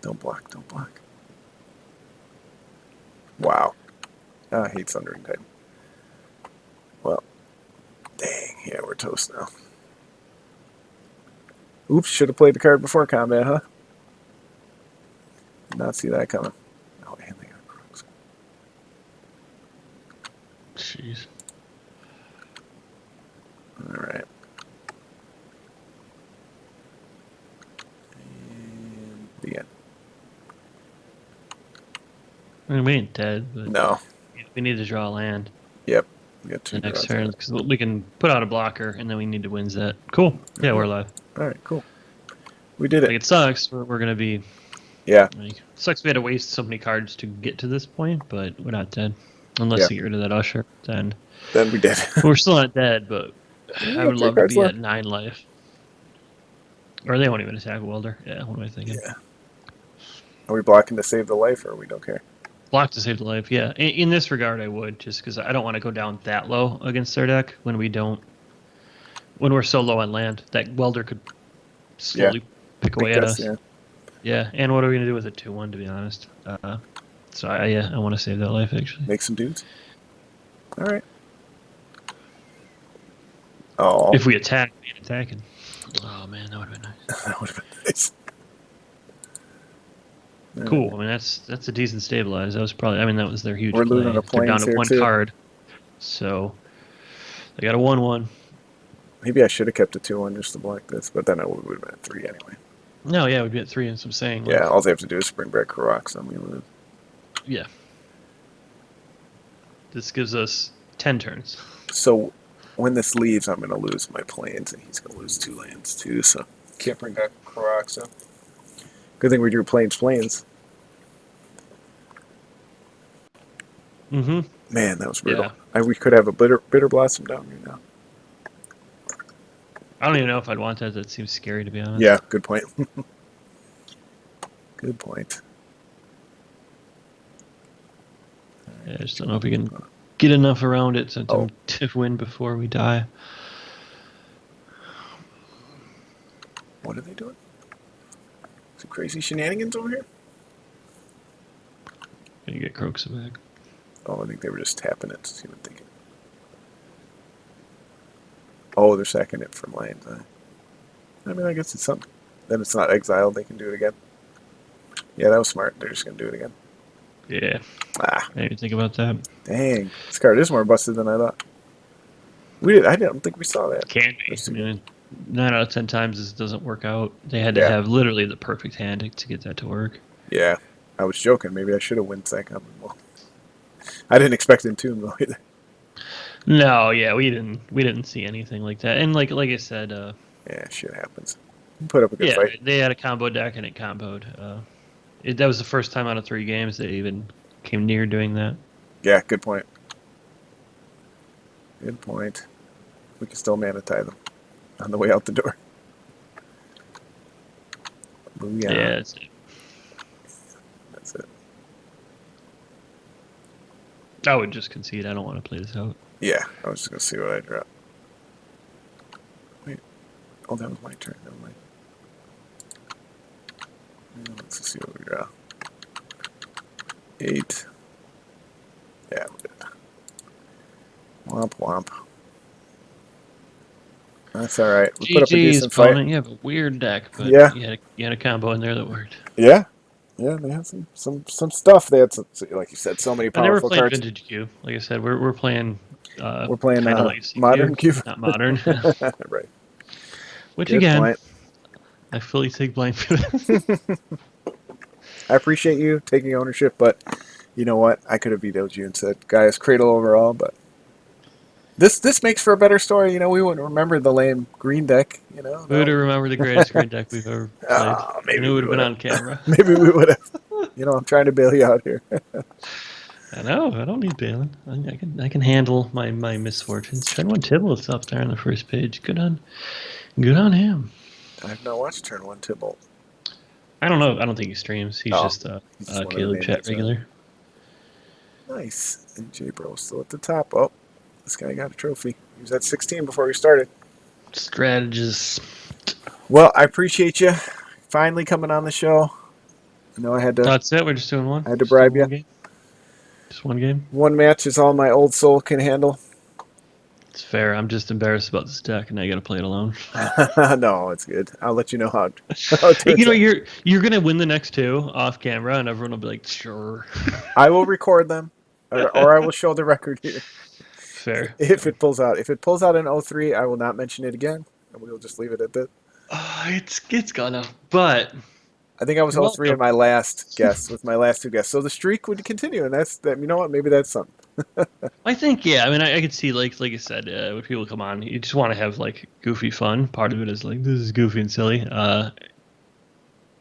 Don't block. Wow. I hate Sundering Titan. Well, dang, yeah, we're toast now. Oops, should have played the card before combat, huh? Did not see that coming. Oh, and they got crooks. Jeez. Alright. And the end. I mean, we ain't dead, but No. we need to draw a land Yep. We got two the next draws. turn because we can put out a blocker and then we need to wins that. Cool. Yeah, we're alive. Alright, cool. We did Like it. it sucks. We're gonna be. Yeah. Like, sucks we had to waste so many cards to get to this point, but we're not dead. Unless Yeah. you get rid of that Usher, then Then we did. we're still not dead. But We I got would three love to cards be left. at 9 life. Or they won't even attack Welder. Yeah, what am I thinking? Yeah. Are we blocking to save the life, or we don't care? Block to save the life. Yeah, in this regard, I would just because I don't want to go down that low against their deck when we're so low on land that Welder could slowly pick away at us. Yeah. Yeah, and what are we gonna do with a 2/1? To be honest, so I want to save that life actually. Make some dudes. All right. Oh, If we attack, we ain't attacking. Oh man, that would have been nice. that would have been nice. Cool. I mean, that's a decent stabilize. That was probably. I mean, that was their huge We're play. losing a They're down planes to here, one too. card, so they got a 1/1. Maybe I should have kept a 2-1 just to block this, but then it would have been at 3 anyway. No, yeah, we'd be at 3 and some saying. Yeah, all they have to do is bring back Karoks and we lose. Yeah. This gives us 10 turns. So when this leaves, I'm going to lose my planes, and he's going to lose 2 lands too. So can't bring back Karoks. So good thing we drew planes. Mm-hmm. Man, that was brutal. Yeah. We could have a bitter blossom down here now. I don't even know if I'd want that. That seems scary, to be honest. Yeah, good point. Good point. Yeah, I just don't know if we can get enough around it Oh. to win before we die. What are they doing? Some crazy shenanigans over here? Gonna get Croaks back. Oh, I think they were just tapping it to see what they can. Oh, they're sacking it from lands. I mean, I guess it's something. Then it's not exiled. They can do it again. Yeah, that was smart. They're just going to do it again. Yeah. Ah, I didn't even think about that. dang. This card is more busted than I thought. I didn't think we saw that. Can be. That's I too mean, 9 out of 10 times this doesn't work out. They had to Yeah. have literally the perfect hand to get that to work. Yeah. I was joking. Maybe I should have went second. Well, I didn't expect Entomb though either. No, yeah, we didn't see anything like that. And like I said, Yeah, shit happens. You put up a good yeah, fight. they had a combo deck and it comboed. That was the first time out of 3 games they even came near doing that. Yeah, good point. Good point. We can still mana tie them on the way out the door. Booyah. Yeah, that's it. That's it. I would just concede. I don't want to play this out. Yeah, I was just gonna see what I drop. Wait. Oh, that was my turn. Never mind. Let's see what we draw. 8. Yeah, we're good. Womp womp. That's all right. We put up a GG's, decent fight. opponent. You have a weird deck, but Yeah. you had a combo in there that worked. Yeah, yeah. They had some stuff. They had some, like you said, so many I never powerful played cards. Vintage Cube. Like I said, we're playing. We're playing kinda legacy modern Cube. not modern. Right. Which Good again, point. I fully take blame for that. I appreciate you taking ownership, but you know what? I could have vetoed you and said, "Guys, Cradle overall." But this makes for a better story. You know, we wouldn't remember the lame green deck. You know, Who would have remembered the greatest green deck we've ever played? maybe And who would have we been would've. on camera? Maybe we would have. You know, I'm trying to bail you out here. I know. I don't need bailing. I can handle my misfortunes. Turn one Tibble's up there on the first page. Good on him. I've not watched Turn 1 Tybalt. I don't know. I don't think he streams. He's Oh, just a he's just one of the Caleb main chat guys, huh? regular. Nice. And J Bro still at the top. Oh, this guy got a trophy. He was at 16 before we started. Strategist. Well, I appreciate you finally coming on the show. I know I had to. That's it. We're just doing one. I had to Just doing bribe you. one game. Just one game. One match is all my old soul can handle. It's fair. I'm just embarrassed about this deck, and I got to play it alone. No, it's good. I'll let you know how it turns You know, out. you're gonna win the next 2 off camera, and everyone will be like, "Sure." I will record them, or I will show the record here. Fair. If it pulls out. If it pulls out in 03, I will not mention it again. And we'll just leave it at that. It's gonna. But I think I was You're 03 in welcome. my last guess, with my last 2 guesses. So the streak would continue, and that's that. You know what? Maybe that's something. I think, yeah. I mean, I could see, like I said, when people come on, you just want to have like goofy fun. Part of it is like, this is goofy and silly.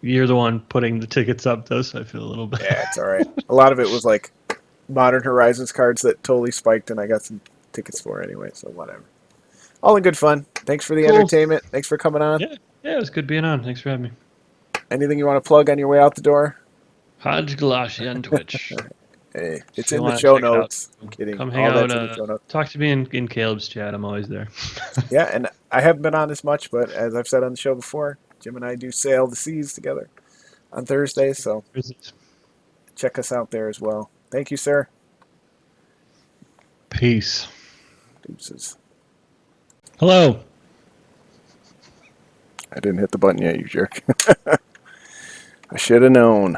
You're the one putting the tickets up, though, so I feel a little bad. Yeah, it's all right. A lot of it was like Modern Horizons cards that totally spiked, and I got some tickets for anyway. So whatever. All in good fun. Thanks for the Cool. entertainment. Thanks for coming on. Yeah, it was good being on. Thanks for having me. Anything you want to plug on your way out the door? Hodge Goulashi on Twitch. Hey, it's If you in the wanna show check it out, notes. I'm kidding. Come hang All out. that's in the show notes. Talk to me in Caleb's chat. I'm always there. Yeah, and I haven't been on as much, but as I've said on the show before, Jim and I do sail the seas together on Thursdays, so check us out there as well. Thank you, sir. Peace. Deuces. Hello. I didn't hit the button yet, you jerk. I should have known.